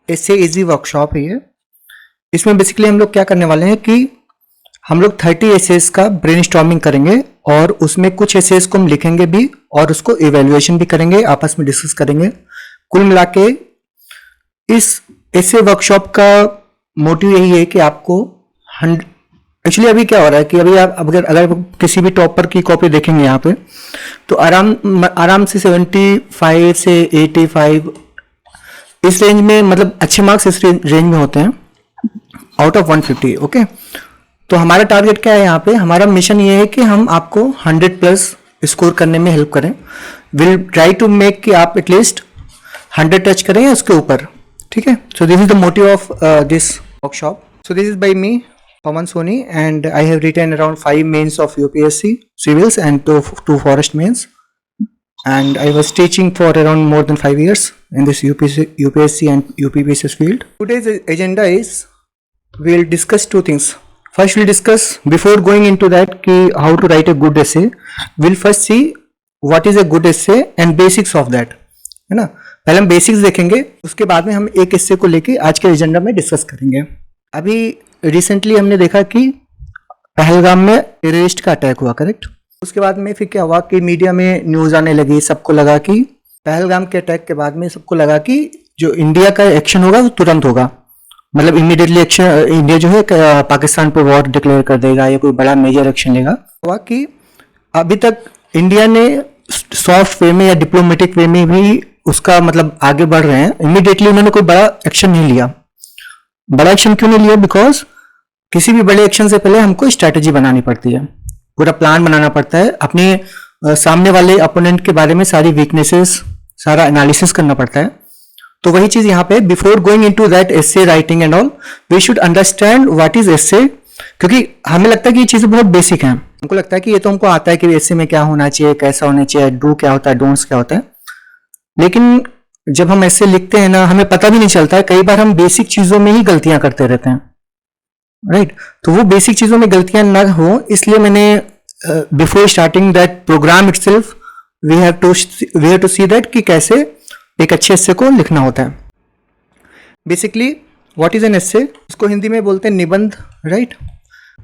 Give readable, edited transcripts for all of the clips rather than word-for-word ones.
ऐसे easy workshop है ये। इसमें बेसिकली हम लोग क्या करने वाले हैं कि हम लोग 30 एसेस का ब्रेनस्टॉर्मिंग करेंगे और उसमें कुछ एसेस को हम लिखेंगे भी और उसको इवैल्यूएशन भी करेंगे, आपस में डिस्कस करेंगे। कुल मिला के इस ऐसे वर्कशॉप का मोटिव यही है कि आपको एक्चुअली अभी क्या हो रहा है कि अभी आप अगर किसी भी टॉपर की कॉपी देखेंगे यहाँ पे तो आराम से 75 से 85 इस रेंज में, मतलब अच्छे मार्क्स इस रेंज में होते हैं आउट ऑफ 150। ओके, तो हमारा टारगेट क्या है यहाँ पे? हमारा मिशन ये है कि हम आपको 100+ स्कोर करने में हेल्प करें। विल ट्राई टू मेक कि आप एटलीस्ट 100 टच करें या उसके ऊपर। ठीक है, so this is the motive of this workshop. So this is by me Pawan Soni, and I have written around 5 mains of UPSC civils and two forest mains, and I was teaching for around more than 5 years in this UPSC and UPPSS field. Today's agenda is we'll discuss two things. First we'll discuss, before going into that, how to write a good essay. We'll first see what is a good essay and basics of that, है ना। पहले हम basics देखेंगे, उसके बाद में हम एक essay को लेके आज के एजेंडा में डिस्कस करेंगे। अभी रिसेंटली हमने देखा कि पहलगाम में टेररिस्ट का अटैक हुआ, करेक्ट। उसके बाद में फिर क्या हुआ कि मीडिया में न्यूज़ आने लगी, सबको लगा कि पहलगाम के अटैक के बाद में सबको लगा कि जो इंडिया का एक्शन होगा वो तुरंत होगा, मतलब इमीडिएटली एक्शन, इंडिया जो है पाकिस्तान पर वॉर डिक्लेयर कर देगा या कोई बड़ा मेजर एक्शन लेगा। हुआ कि अभी तक इंडिया ने सॉफ्ट वे में या डिप्लोमेटिक वे में भी उसका मतलब आगे बढ़ रहे हैं, इमीडिएटली उन्होंने कोई बड़ा एक्शन नहीं लिया। बड़ा एक्शन क्यों नहीं लिया? बिकॉज किसी भी बड़े एक्शन से पहले हमको स्ट्रैटेजी बनानी पड़ती है, पूरा प्लान बनाना पड़ता है, अपने सामने वाले अपोनेंट के बारे में सारी वीकनेसेस, सारा एनालिसिस करना पड़ता है। तो वही चीज यहाँ पे, before going into that essay writing and all, we should understand what is essay. क्योंकि हमें लगता है कि ये चीजें बहुत बेसिक हैं, हमको लगता है कि ये तो हमको आता है कि एसे में क्या होना चाहिए, कैसा होना चाहिए, डू क्या होता है, डोंट्स क्या होता है। लेकिन जब हम ऐसे लिखते हैं ना, हमें पता भी नहीं चलता है, कई बार हम बेसिक चीजों में ही गलतियां करते रहते हैं, राइट। तो वो बेसिक चीजों में गलतियां ना हो, इसलिए मैंने before starting that programme itself we have to see that कि कैसे एक अच्छे एस्से को लिखना होता है। Basically what is an essay? इसको हिंदी में बोलते हैं निबंध, राइट।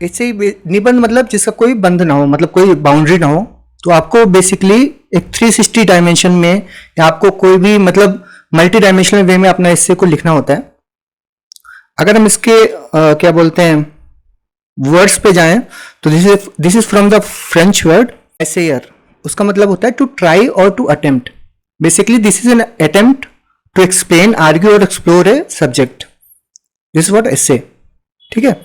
इससे निबंध मतलब जिसका कोई बंध ना हो, मतलब कोई बाउंड्री ना हो। तो आपको बेसिकली एक 360 डायमेंशन में या आपको कोई भी मतलब मल्टी डायमेंशनल वे में अपना एस्से को लिखना होता है। अगर हम इसके क्या बोलते हैं वर्ड्स पे जाएं तो this is from the French word essayer. उसका मतलब होता है टू ट्राई और to attempt. Basically this is an attempt to explain, argue और explore a subject. This is what essay, ठीक है।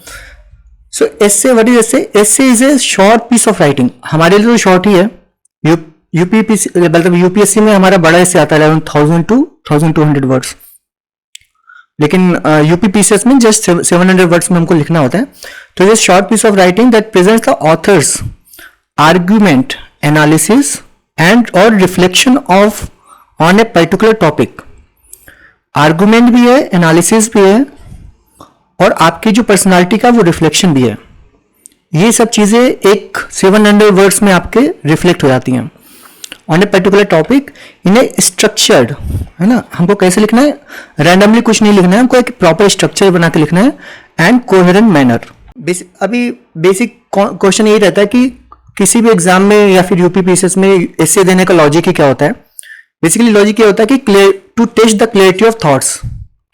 So essay, what is essay? Essay is a short piece of writing. हमारे लिए तो short ही है। UPPC मतलब UPSC में हमारा बड़ा एसे आता है 1000 to 1200 वर्ड्स, लेकिन यूपीपीसीएस में जस्ट 700 वर्ड्स में हमको लिखना होता है। तो ये short piece of writing that presents the author's argument, analysis and और reflection of on a particular topic. Argument भी है, एनालिसिस भी है और आपकी जो पर्सनालिटी का वो रिफ्लेक्शन भी है। ये सब चीजें एक 700 वर्ड्स में आपके रिफ्लेक्ट हो जाती हैं on a particular topic in A structured, है ना। हमको कैसे लिखना है? रैंडमली कुछ नहीं लिखना है, हमको एक प्रॉपर स्ट्रक्चर बना के लिखना है एंड कोहेरेंट मैनर। अभी बेसिक क्वेश्चन यही रहता है कि किसी भी एग्जाम में या फिर यूपीपीसीएस में एसे देने का लॉजिक ही क्या होता है? बेसिकली लॉजिक ये होता है कि to test the clarity of thoughts,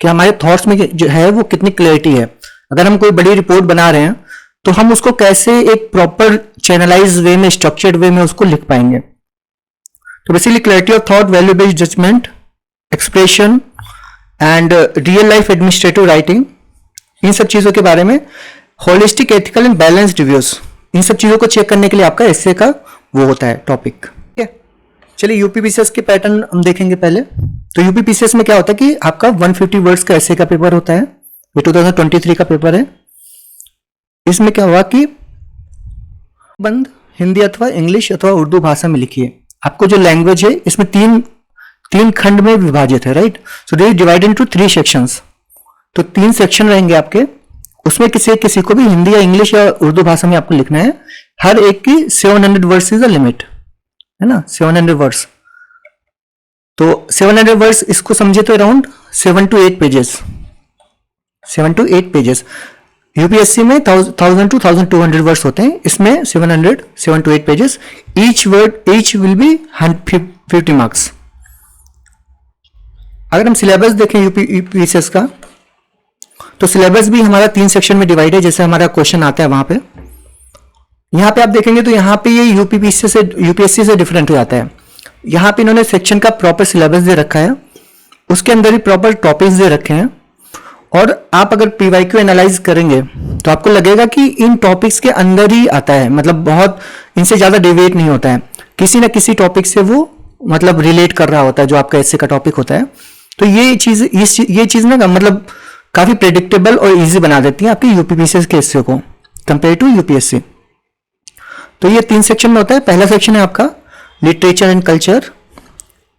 कि हमारे थॉट्स में जो है वो कितनी क्लियरिटी है। अगर हम कोई बड़ी रिपोर्ट बना रहे हैं तो हम उसको कैसे एक प्रॉपर चैनलाइज वे में, स्ट्रक्चर्ड वे में उसको लिख पाएंगे। तो basically clarity of thought, value based judgement, expression and real life administrative writing, इन सब चीजों के बारे में, holistic, ethical and balanced reviews, इन सब चीजों को चेक करने के लिए आपका एस्से का वो होता है टॉपिक। ठीक है, चलिए यूपीपीसीएस के पैटर्न हम देखेंगे पहले। तो यूपीपीसीएस में क्या होता है कि आपका 150 वर्ड्स का एस्से का पेपर होता है। ये 2023 का पेपर है। इसमें क्या हुआ कि बंद हिंदी अथवा इंग्लिश अथवा उर्दू भाषा में लिखिए। आपको जो लैंग्वेज है इसमें तीन खंड में विभाजित है, right. So they divide into 3 sections. तो 3 सेक्शन रहेंगे आपके, उसमें किसी को भी हिंदी या इंग्लिश या उर्दू भाषा में आपको लिखना है। हर एक की 700 वर्ड्स इज द लिमिट, है ना, 700 वर्ड्स। तो 700 वर्ड्स इसको समझे तो around 7 to 8 pages, 7 to 8 pages. UPSC में 1000 to 1200 वर्ड्स होते हैं, इसमें 7 to 8 pages. Each will be 50 marks. अगर हम सिलेबस देखें यूपीएससी का, तो सिलेबस भी हमारा 3 सेक्शन में डिवाइड है, जैसे हमारा क्वेश्चन आता है वहां पे। यहां पे आप देखेंगे तो यहां पे ये यूपीएससी से डिफरेंट हो जाता है। यहां पे इन्होंने सेक्शन का प्रॉपर सिलेबस दे रखा है, उसके अंदर ही प्रॉपर टॉपिक्स दे रखे हैं, और आप अगर पीवाईक्यू एनालाइज करेंगे तो आपको लगेगा कि इन टॉपिक्स के अंदर ही आता है, मतलब बहुत इनसे ज्यादा डिवेट नहीं होता है, किसी ना किसी टॉपिक से वो मतलब रिलेट कर रहा होता है जो आपका एसए का टॉपिक होता है। तो ये चीज ना मतलब काफी प्रेडिक्टेबल और इजी बना देती है आपकी यूपीपीसीएस के एसए को कंपेयर टू यूपीएससी। तो ये 3 सेक्शन में होता है। पहला सेक्शन है आपका लिटरेचर एंड कल्चर,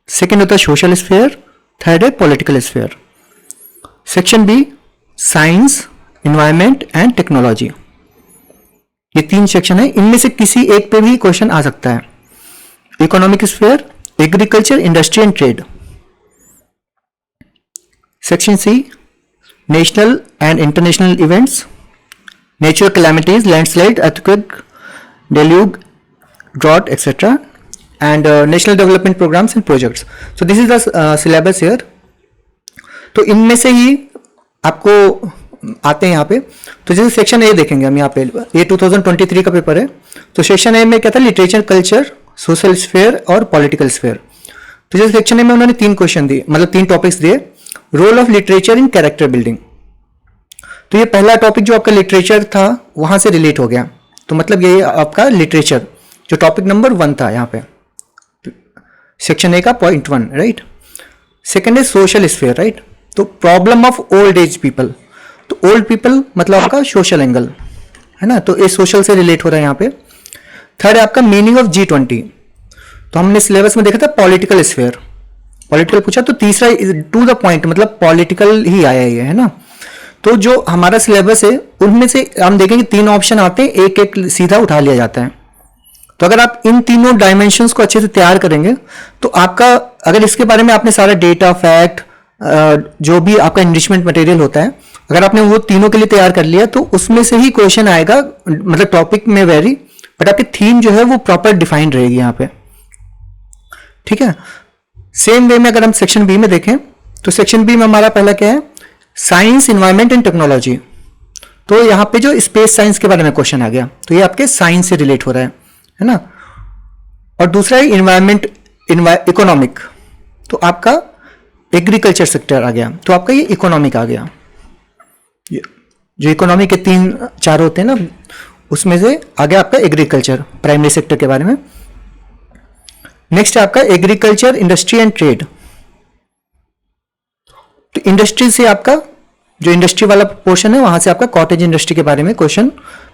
सेकेंड होता है सोशल स्फेयर, थर्ड है political sphere. Section B science, environment and technology. ये 3 सेक्शन है, इनमें से किसी एक पे भी क्वेश्चन आ सकता है। Economic sphere, agriculture, industry and trade. Section C national and international events, natural calamities, landslide, earthquake, deluge, drought, etc. and national development programs and projects. So this is the syllabus here. तो इनमें से ही आपको आते हैं यहाँ पे। तो जैसे सेक्शन ए देखेंगे हम यहाँ पे, ये 2023 का पेपर है। तो सेक्शन ए में क्या था, लिटरेचर, कल्चर, सोशल स्फेयर और पॉलिटिकल स्फेयर। तो जैसे सेक्शन ए में उन्होंने 3 क्वेश्चन दिए, मतलब 3 टॉपिक्स दिए। Role of literature in character building. तो ये पहला टॉपिक जो आपका लिटरेचर था वहां से रिलेट हो गया, तो मतलब ये आपका लिटरेचर जो टॉपिक नंबर 1 था यहाँ पे सेक्शन ए का पॉइंट 1, राइट। सेकेंड है सोशल स्फेयर, राइट। तो problem of old age people, तो ओल्ड पीपल मतलब आपका सोशल एंगल है ना, तो ये सोशल से रिलेट हो रहा है यहाँ पे। थर्ड है आपका मीनिंग ऑफ G20, तो हमने सिलेबस में देखा था पॉलिटिकल स्फेयर, पॉलिटिकल पूछा। तो तीसरा टू द पॉइंट, मतलब पॉलिटिकल ही आया ये है ना। तो जो हमारा सिलेबस है उनमें से हम देखेंगे 3 ऑप्शन आते हैं, एक एक सीधा उठा लिया जाता है। तो अगर आप इन तीनों डायमेंशंस को अच्छे से तैयार करेंगे तो आपका, अगर इसके बारे में आपने सारा डेटा, फैक्ट, जो भी आपका एनरिचमेंट मटेरियल होता है, अगर आपने वो तीनों के लिए तैयार कर लिया तो उसमें से ही क्वेश्चन आएगा, मतलब टॉपिक में वेरी, बट आपकी थीम जो है वो प्रॉपर डिफाइंड रहेगी यहाँ पे, ठीक है। सेम वे में अगर हम सेक्शन बी में देखें तो सेक्शन बी में हमारा पहला क्या है, साइंस, इन्वायरमेंट एंड टेक्नोलॉजी। तो यहां पे जो स्पेस साइंस के बारे में क्वेश्चन आ गया, तो ये आपके साइंस से रिलेट हो रहा है ना। और दूसरा है इन्वायरमेंट, इकोनॉमिक, तो आपका एग्रीकल्चर सेक्टर आ गया, तो आपका ये इकोनॉमिक आ गया। जो इकोनॉमिक के 3-4 होते हैं ना, उसमें से आ गया आपका एग्रीकल्चर, प्राइमरी सेक्टर के बारे में। नेक्स्ट है आपका एग्रीकल्चर, इंडस्ट्री एंड ट्रेड। तो इंडस्ट्री से आपका जो इंडस्ट्री वाला पोर्शन है वहां से आपका कॉटेज इंडस्ट्री के बारे में क्वेश्चन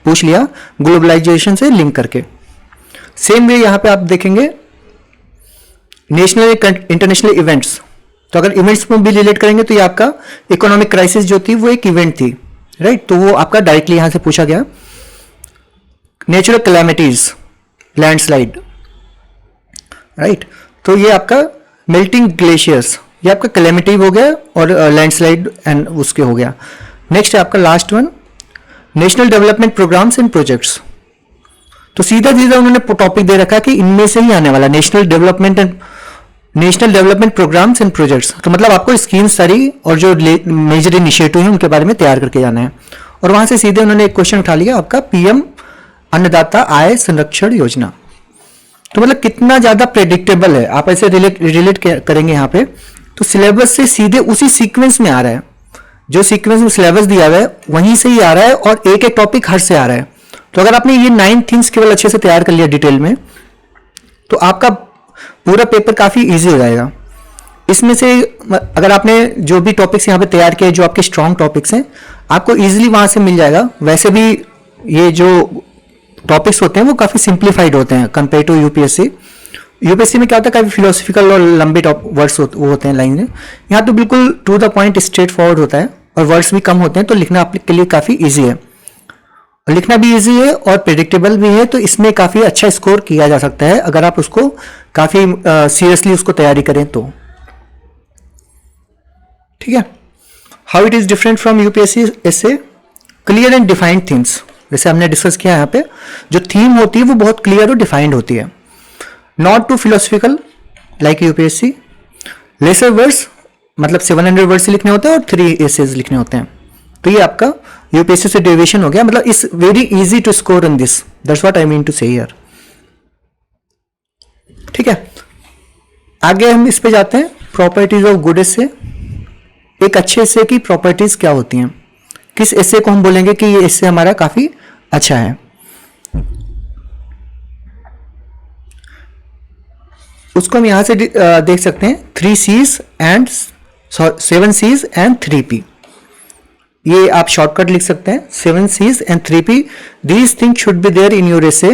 पूछ लिया, ग्लोबलाइजेशन से लिंक करके। सेम वे यहां पे आप देखेंगे नेशनल इंटरनेशनल इवेंट्स, तो अगर इवेंट्स में भी रिलेट करेंगे तो ये आपका इकोनॉमिक क्राइसिस जो थी वो एक इवेंट थी, राइट। तो वो आपका डायरेक्टली यहां से पूछा गया। Natural calamities, landslide, right. तो ये आपका मेल्टिंग ग्लेशियर्स, ये आपका कैलेमिटी हो गया, और लैंडस्लाइड एंड उसके हो गया। नेक्स्ट है आपका last one, national development programmes and projects. तो सीधा सीधा उन्होंने टॉपिक दे रखा है कि इनमें से ही आने वाला national development programmes and projects. तो मतलब आपको स्कीम सारी और जो मेजर इनिशिएटिव है उनके बारे में तैयार करके जाना है। और वहां से सीधे उन्होंने एक क्वेश्चन उठा लिया आपका, पीएम अन्नदाता आय संरक्षण योजना। तो मतलब कितना ज्यादा प्रेडिक्टेबल है, आप ऐसे रिलेट करेंगे यहाँ पे, तो सिलेबस से सीधे उसी सीक्वेंस में आ रहा है, जो सीक्वेंस में सिलेबस दिया हुआ है वहीं से ही आ रहा है, और एक एक टॉपिक हर से आ रहा है। तो अगर आपने ये 9 थिंग्स केवल अच्छे से तैयार कर लिया डिटेल में, तो आपका पूरा पेपर काफी इजी हो जाएगा। इसमें से अगर आपने जो भी टॉपिक्स यहाँ पे तैयार किए, जो आपके स्ट्रॉन्ग टॉपिक्स हैं, आपको इजीली वहां से मिल जाएगा। वैसे भी ये जो टॉपिक्स होते हैं वो काफी सिंप्लीफाइड होते हैं कंपेयर टू यूपीएससी। यूपीएससी में क्या होता है, काफी फिलोसफिकल और लंबे वर्ड्स वो होते हैं लाइन में। यहाँ तो बिल्कुल to the point, straightforward होता है, और वर्ड्स भी कम होते हैं, तो लिखना आपके लिए काफी ईजी है, और लिखना भी ईजी है और प्रेडिक्टेबल भी है। तो इसमें काफी अच्छा स्कोर किया जा सकता है अगर आप उसको काफी सीरियसली उसको तैयारी करें तो, ठीक है। How it is different from UPSC ऐसे, क्लियर एंड डिफाइंड थीम्स, जैसे हमने डिस्कस किया यहाँ पे, जो थीम होती है वो बहुत क्लियर और डिफाइंड होती है। Not too philosophical like UPSC, lesser words, मतलब 700 वर्ड्स लिखने होते हैं और 3 एसेज लिखने होते हैं। तो ये आपका यूपीएससी से डेविएशन हो गया, मतलब is very easy to score in this, that's what I mean to say here. ठीक है, आगे हम इस पे जाते हैं, प्रॉपर्टीज ऑफ गुड एसे। एक अच्छे एसे की प्रॉपर्टीज क्या होती हैं, किस एसे को हम बोलेंगे कि ये एसे हमारा काफी अच्छा है। उसको हम यहां से देख सकते हैं, 3 C's and 7 C's and 3 P। ये आप शॉर्टकट लिख सकते हैं, 7 C's and 3 P। These things should be there in your essay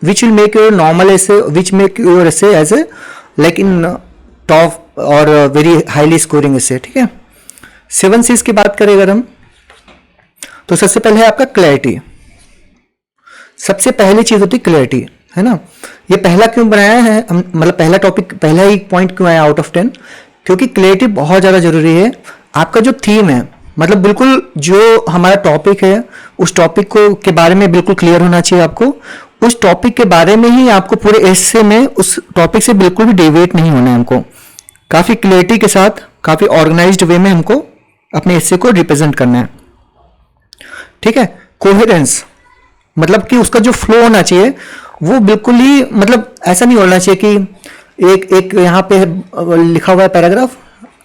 which will make your normal essay, which make your essay as a like in top और very highly scoring essay. ठीक है, 7 C's की बात करें अगर हम, तो सबसे पहले है आपका क्लैरिटी। सबसे पहली चीज होती है क्लैरिटी, है ना। ये पहला क्यों बनाया है, मतलब पहला टॉपिक, पहला ही पॉइंट क्यों आया आउट ऑफ 10, क्योंकि क्लैरिटी बहुत ज्यादा जरूरी है। आपका जो थीम है, मतलब बिल्कुल जो हमारा टॉपिक है उस टॉपिक को के बारे में बिल्कुल क्लियर होना चाहिए आपको। उस टॉपिक के बारे में ही आपको पूरे एसे में उस टॉपिक से बिल्कुल भी डेविएट नहीं होना है। हमको काफी क्लैरिटी के साथ, काफी ऑर्गेनाइज्ड वे में हमको अपने एसे को रिप्रेजेंट करना है। ठीक है, कोहेरेंस, मतलब कि उसका जो फ्लो होना चाहिए वो बिल्कुल ही, मतलब ऐसा नहीं होना चाहिए कि एक यहाँ पे लिखा हुआ है पैराग्राफ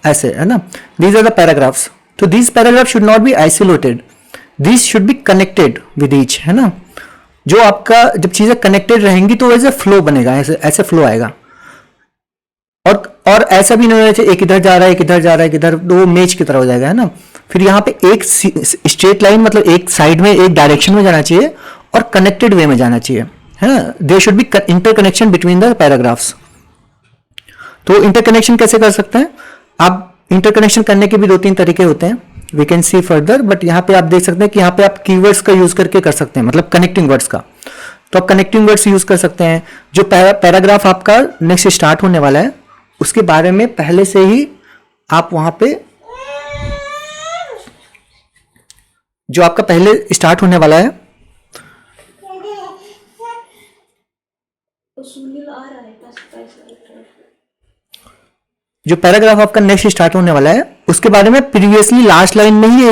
ऐसे, है ना, दीज आर द पैराग्राफ्स, तो these paragraph should not be isolated, these should be connected with each, है ना। जो आपका जब चीजें कनेक्टेड रहेंगी तो ऐसे फ्लो बनेगा, ऐसे ऐसे फ्लो आएगा। और ऐसा भी नहीं होना चाहिए एक इधर जा रहा है, एक इधर जा रहा है, इधर, दो मेज की तरह हो जाएगा, है ना। फिर यहाँ पे एक स्ट्रेट लाइन, मतलब एक साइड में, एक डायरेक्शन में जाना चाहिए और कनेक्टेड वे में जाना चाहिए, है ना। There should be interconnection between the paragraphs. तो इंटरकनेक्शन कैसे कर सकते हैं आप? इंटरकनेक्शन करने के भी 2-3 तरीके होते हैं, we can see further, but यहाँ पे आप देख सकते हैं कि यहाँ पे आप कीवर्ड्स का यूज करके कर सकते हैं, मतलब कनेक्टिंग वर्ड्स का। तो आप कनेक्टिंग वर्ड्स यूज कर सकते हैं। जो पैराग्राफ आपका नेक्स्ट स्टार्ट होने वाला है उसके बारे में पहले से ही आप वहां पे, जो आपका पहले स्टार्ट होने वाला है, जो पैराग्राफ आपका नेक्स्ट स्टार्ट होने वाला है उसके बारे में प्रीवियसली लास्ट लाइन में ही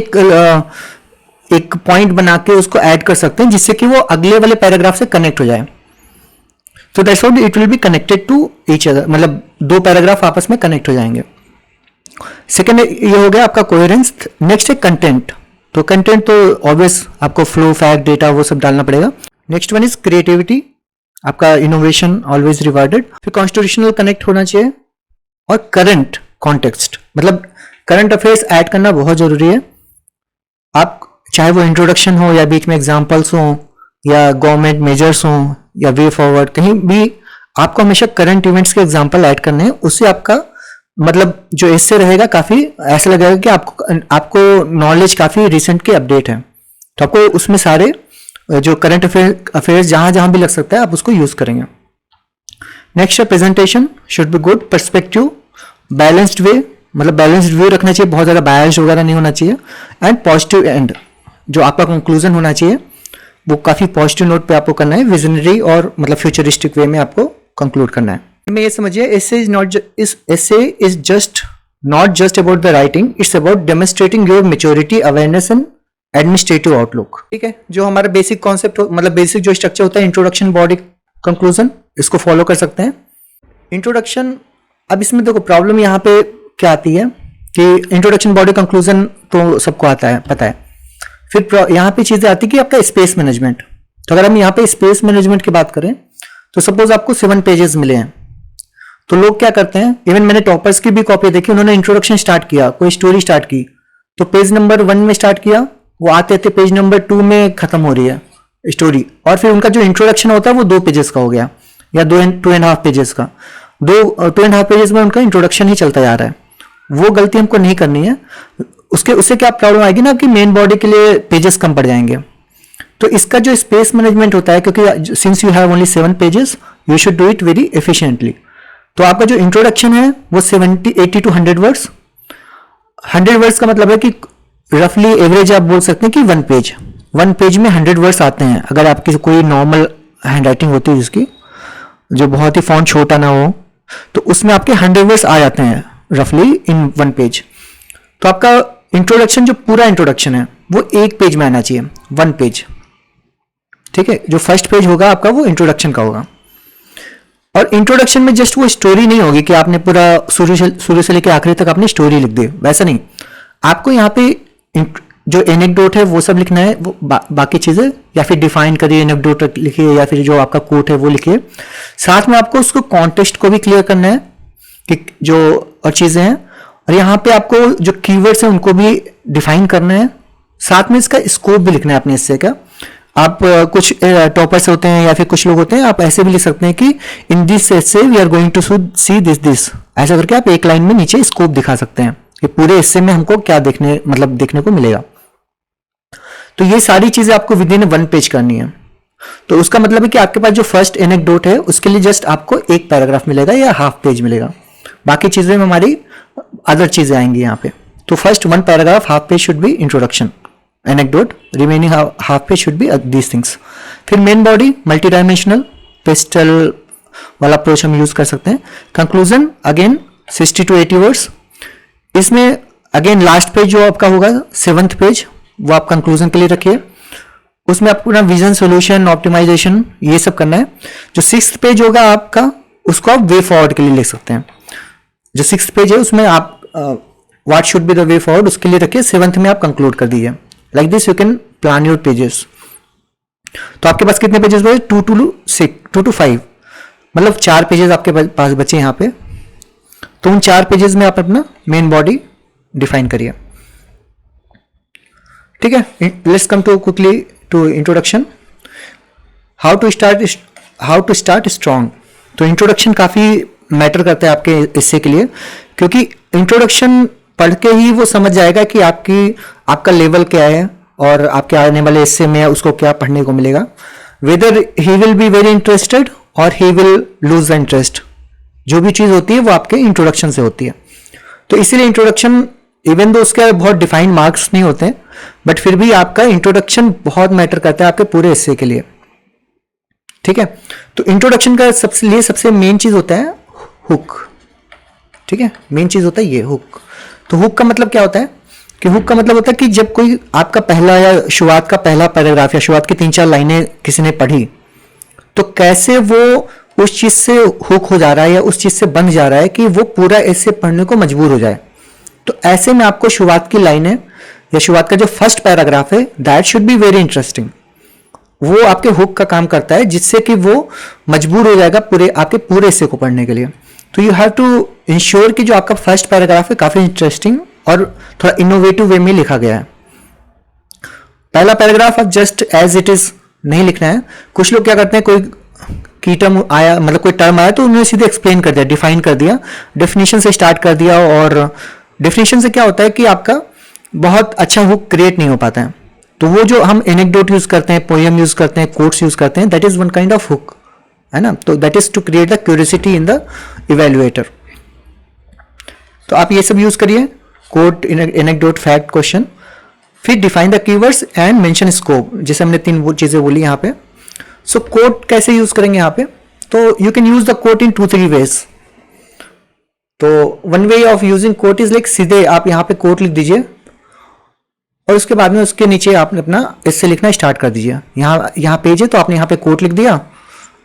एक पॉइंट बना के उसको ऐड कर सकते हैं, जिससे कि वो अगले वाले पैराग्राफ से कनेक्ट हो जाए। तो that's what it will be connected to each other, मतलब 2 पैराग्राफ आपस में कनेक्ट हो जाएंगे। सेकेंड ये हो गया आपका कोहेरेंस। नेक्स्ट है कंटेंट। तो कंटेंट तो ऑब्वियस आपको फ्लो, फैक्ट, डेटा वो सब डालना पड़ेगा। नेक्स्ट वन इज क्रिएटिविटी, आपका इनोवेशन ऑलवेज रिवार्डेड। फिर कॉन्स्टिट्यूशनल कनेक्ट होना चाहिए और करंट कॉन्टेक्स्ट, मतलब करंट अफेयर्स ऐड करना बहुत जरूरी है। आप चाहे वो इंट्रोडक्शन हो या बीच में एग्जांपल्स हो या गवर्नमेंट मेजर्स हो या वे फॉरवर्ड, कहीं भी आपको हमेशा करंट इवेंट्स के एग्जांपल ऐड करने हैं। उससे आपका मतलब जो एसे रहेगा काफी ऐसा लगेगा कि आपको नॉलेज काफी रिसेंट के अपडेट है। तो आपको उसमें सारे जो करंट अफेयर्स जहां जहां भी लग सकता है आप उसको यूज करेंगे। Next presentation should be good, perspective, balanced way, मतलब बैलेंस्ड व्यू रखना चाहिए, बहुत ज्यादा बायस्ड वगैरह नहीं होना चाहिए। एंड पॉजिटिव एंड, जो आपका कंक्लूजन होना चाहिए वो काफी पॉजिटिव नोट पे आपको करना है, विजनरी और मतलब फ्यूचरिस्टिक वे में आपको कंक्लूड करना है। में ये समझिए, essay is just not just about the writing, it's about demonstrating your maturity, awareness and administrative outlook। ठीक है, जो हमारा बेसिक कॉन्सेप्ट मतलब बेसिक जो स्ट्रक्चर होता है, इंट्रोडक्शन, बॉडी, कंक्लूजन, इसको फॉलो कर सकते हैं। इंट्रोडक्शन, अब इसमें देखो प्रॉब्लम यहाँ पे क्या आती है कि इंट्रोडक्शन, बॉडी, कंक्लूजन तो सबको आता है, पता है। फिर यहाँ पे चीजें आती है कि आपका स्पेस मैनेजमेंट। तो अगर हम यहाँ पे स्पेस मैनेजमेंट की बात करें तो सपोज आपको 7 पेजेस मिले हैं, तो लोग क्या करते हैं, इवन मैंने टॉपर्स की भी कॉपी देखी, उन्होंने इंट्रोडक्शन स्टार्ट किया, कोई स्टोरी स्टार्ट की, तो पेज नंबर 1 में स्टार्ट किया, वो आते आते पेज नंबर 2 में खत्म हो रही है स्टोरी, और फिर उनका जो इंट्रोडक्शन होता है वो 2 पेजेस का हो गया या 2.5 पेजेस का, 2.5 पेजेस में उनका इंट्रोडक्शन ही चलता जा रहा है। वो गलती हमको नहीं करनी है। उससे क्या प्रॉब्लम आएगी ना कि मेन बॉडी के लिए पेजेस कम पड़ जाएंगे। तो इसका जो स्पेस मैनेजमेंट होता है, क्योंकि since you have only 7 pages, you should do it very efficiently. तो आपका जो इंट्रोडक्शन है वो 80 to 100 वर्ड्स, 100 वर्ड्स का मतलब है कि रफली एवरेज आप बोल सकते हैं कि वन पेज में 100 वर्ड्स आते हैं। अगर आपकी कोई नॉर्मल हैंडराइटिंग होती है जिसकी, जो बहुत ही फॉन्ट छोटा ना हो, तो उसमें आपके 100 वर्ड्स आ जाते हैं रफली इन वन पेज। तो आपका इंट्रोडक्शन, जो पूरा इंट्रोडक्शन है वो एक पेज में आना चाहिए, वन पेज। ठीक है, जो फर्स्ट पेज होगा आपका वो इंट्रोडक्शन का होगा। और इंट्रोडक्शन में जस्ट वो स्टोरी नहीं होगी कि आपने पूरा शुरू से लेकर आखिरी तक आपने स्टोरी लिख दी, वैसा नहीं। आपको यहाँ पे जो एनेक्डोट है वो सब लिखना है, वो बाकी चीजें या फिर डिफाइन करिए, एनेक्डोट लिखिए या फिर जो आपका कोट है वो लिखिए। साथ में आपको उसको कॉन्टेक्स्ट को भी क्लियर करना है कि जो और चीजें हैं, और यहाँ पे आपको जो कीवर्ड्स हैं उनको भी डिफाइन करना है। साथ में इसका स्कोप भी लिखना है अपने इससे का। आप कुछ टॉपर्स होते हैं या फिर कुछ लोग होते हैं, आप ऐसे भी लिख सकते हैं कि in this essay we are going to see this, ऐसा करके आप एक लाइन में नीचे स्कोप दिखा सकते हैं कि पूरे हिस्से में हमको क्या देखने को मिलेगा। तो ये सारी चीजें आपको विद इन वन पेज करनी है। तो उसका मतलब है कि आपके पास जो फर्स्ट एनेक्डोट है उसके लिए जस्ट आपको एक पैराग्राफ मिलेगा या हाफ पेज मिलेगा, बाकी चीजें में हमारी अदर चीजें आएंगी यहाँ पे। तो first one paragraph, half page should be introduction, anecdote, remaining half page should be these things. फिर main body multi dimensional PESTLE वाला अप्रोच हम यूज कर सकते हैं। Conclusion again 60 to 80 words. इसमें अगेन लास्ट पेज जो आपका होगा 7th पेज, वो आप कंक्लूजन के लिए रखिए। उसमें आपको अपना विजन, सोल्यूशन, ऑप्टिमाइजेशन ये सब करना है। जो 6th पेज होगा आपका, उसको आप वे फॉरवर्ड के लिए लिख सकते हैं। जो 6th पेज है उसमें आप what should be the way forward उसके लिए रखिए। 7th में आप कंक्लूड कर दीजिए। Like this you can plan your pages. तो आपके पास कितने पेजेस बचे? 2 to 5, मतलब 4 पेजेस आपके पास बचे यहाँ पे। तो उन 4 पेजेस में आप अपना मेन बॉडी डिफाइन करिए। ठीक है, let's come to quickly to introduction. How to start strong. तो इंट्रोडक्शन काफी मैटर करता है आपके हिस्से के लिए, क्योंकि इंट्रोडक्शन पढ़ के ही वो समझ जाएगा कि आपका लेवल क्या है और आपके आने वाले हिस्से में उसको क्या पढ़ने को मिलेगा। Whether he will be very interested और he will lose the interest. जो भी चीज होती है वो आपके इंट्रोडक्शन से होती है। तो इसीलिए इंट्रोडक्शन, इवन दो उसके बहुत डिफाइंड मार्क्स नहीं होते, बट फिर भी आपका इंट्रोडक्शन बहुत मैटर करता है आपके पूरे हिस्से के लिए। ठीक है, तो इंट्रोडक्शन का सबसे मेन चीज होता है हुक। ठीक है, मेन चीज होता है ये हुक। तो हुक का मतलब क्या होता है कि हुक का मतलब होता है कि जब कोई आपका पहला या शुरुआत का पहला पैराग्राफ या शुरुआत की 3-4 लाइनें किसी ने पढ़ी, तो कैसे वो उस चीज से हुक हो जा रहा है या उस चीज से बन जा रहा है कि वो पूरा ऐसे पढ़ने को मजबूर हो जाए। तो ऐसे में आपको शुरुआत की लाइनें या शुरुआत का जो फर्स्ट पैराग्राफ है that should be very interesting. वो आपके हुक का काम करता है, जिससे कि वो मजबूर हो जाएगा आपके पूरे हिस्से को पढ़ने के लिए। तो यू हैव टू इंश्योर कि जो आपका फर्स्ट पैराग्राफ है काफी इंटरेस्टिंग और थोड़ा इनोवेटिव वे में लिखा गया है। पहला पैराग्राफ आप जस्ट एज इट इज नहीं लिखना है। कुछ लोग क्या करते हैं, कोई की टर्म आया, मतलब कोई टर्म आया तो उन्होंने सीधे एक्सप्लेन कर दिया, डिफाइन कर दिया, डेफिनेशन से स्टार्ट कर दिया। और डेफिनेशन से क्या होता है कि आपका बहुत अच्छा हुक क्रिएट नहीं हो पाता है। तो वो जो हम एनेक्डोट यूज करते हैं, पोएम यूज करते हैं, कोट्स यूज करते हैं, that is one kind of hook, है ना। तो that is to create the curiosity in the evaluator. तो आप ये सब यूज करिए, कोट, एनेक्डोट, फैक्ट, क्वेश्चन। फिर define the keywords and mention scope, जैसे हमने 3 वो चीजें बोली यहाँ पे। सो कोट कैसे यूज करेंगे यहाँ पे? तो you can use the quote in 2-3 ways. तो one way of using quote is like, सीधे आप यहाँ पे कोट लिख दीजिए और उसके बाद में उसके नीचे आपने अपना इससे लिखना स्टार्ट कर दीजिए। यहाँ पेज है तो आपने यहाँ पे कोट लिख दिया,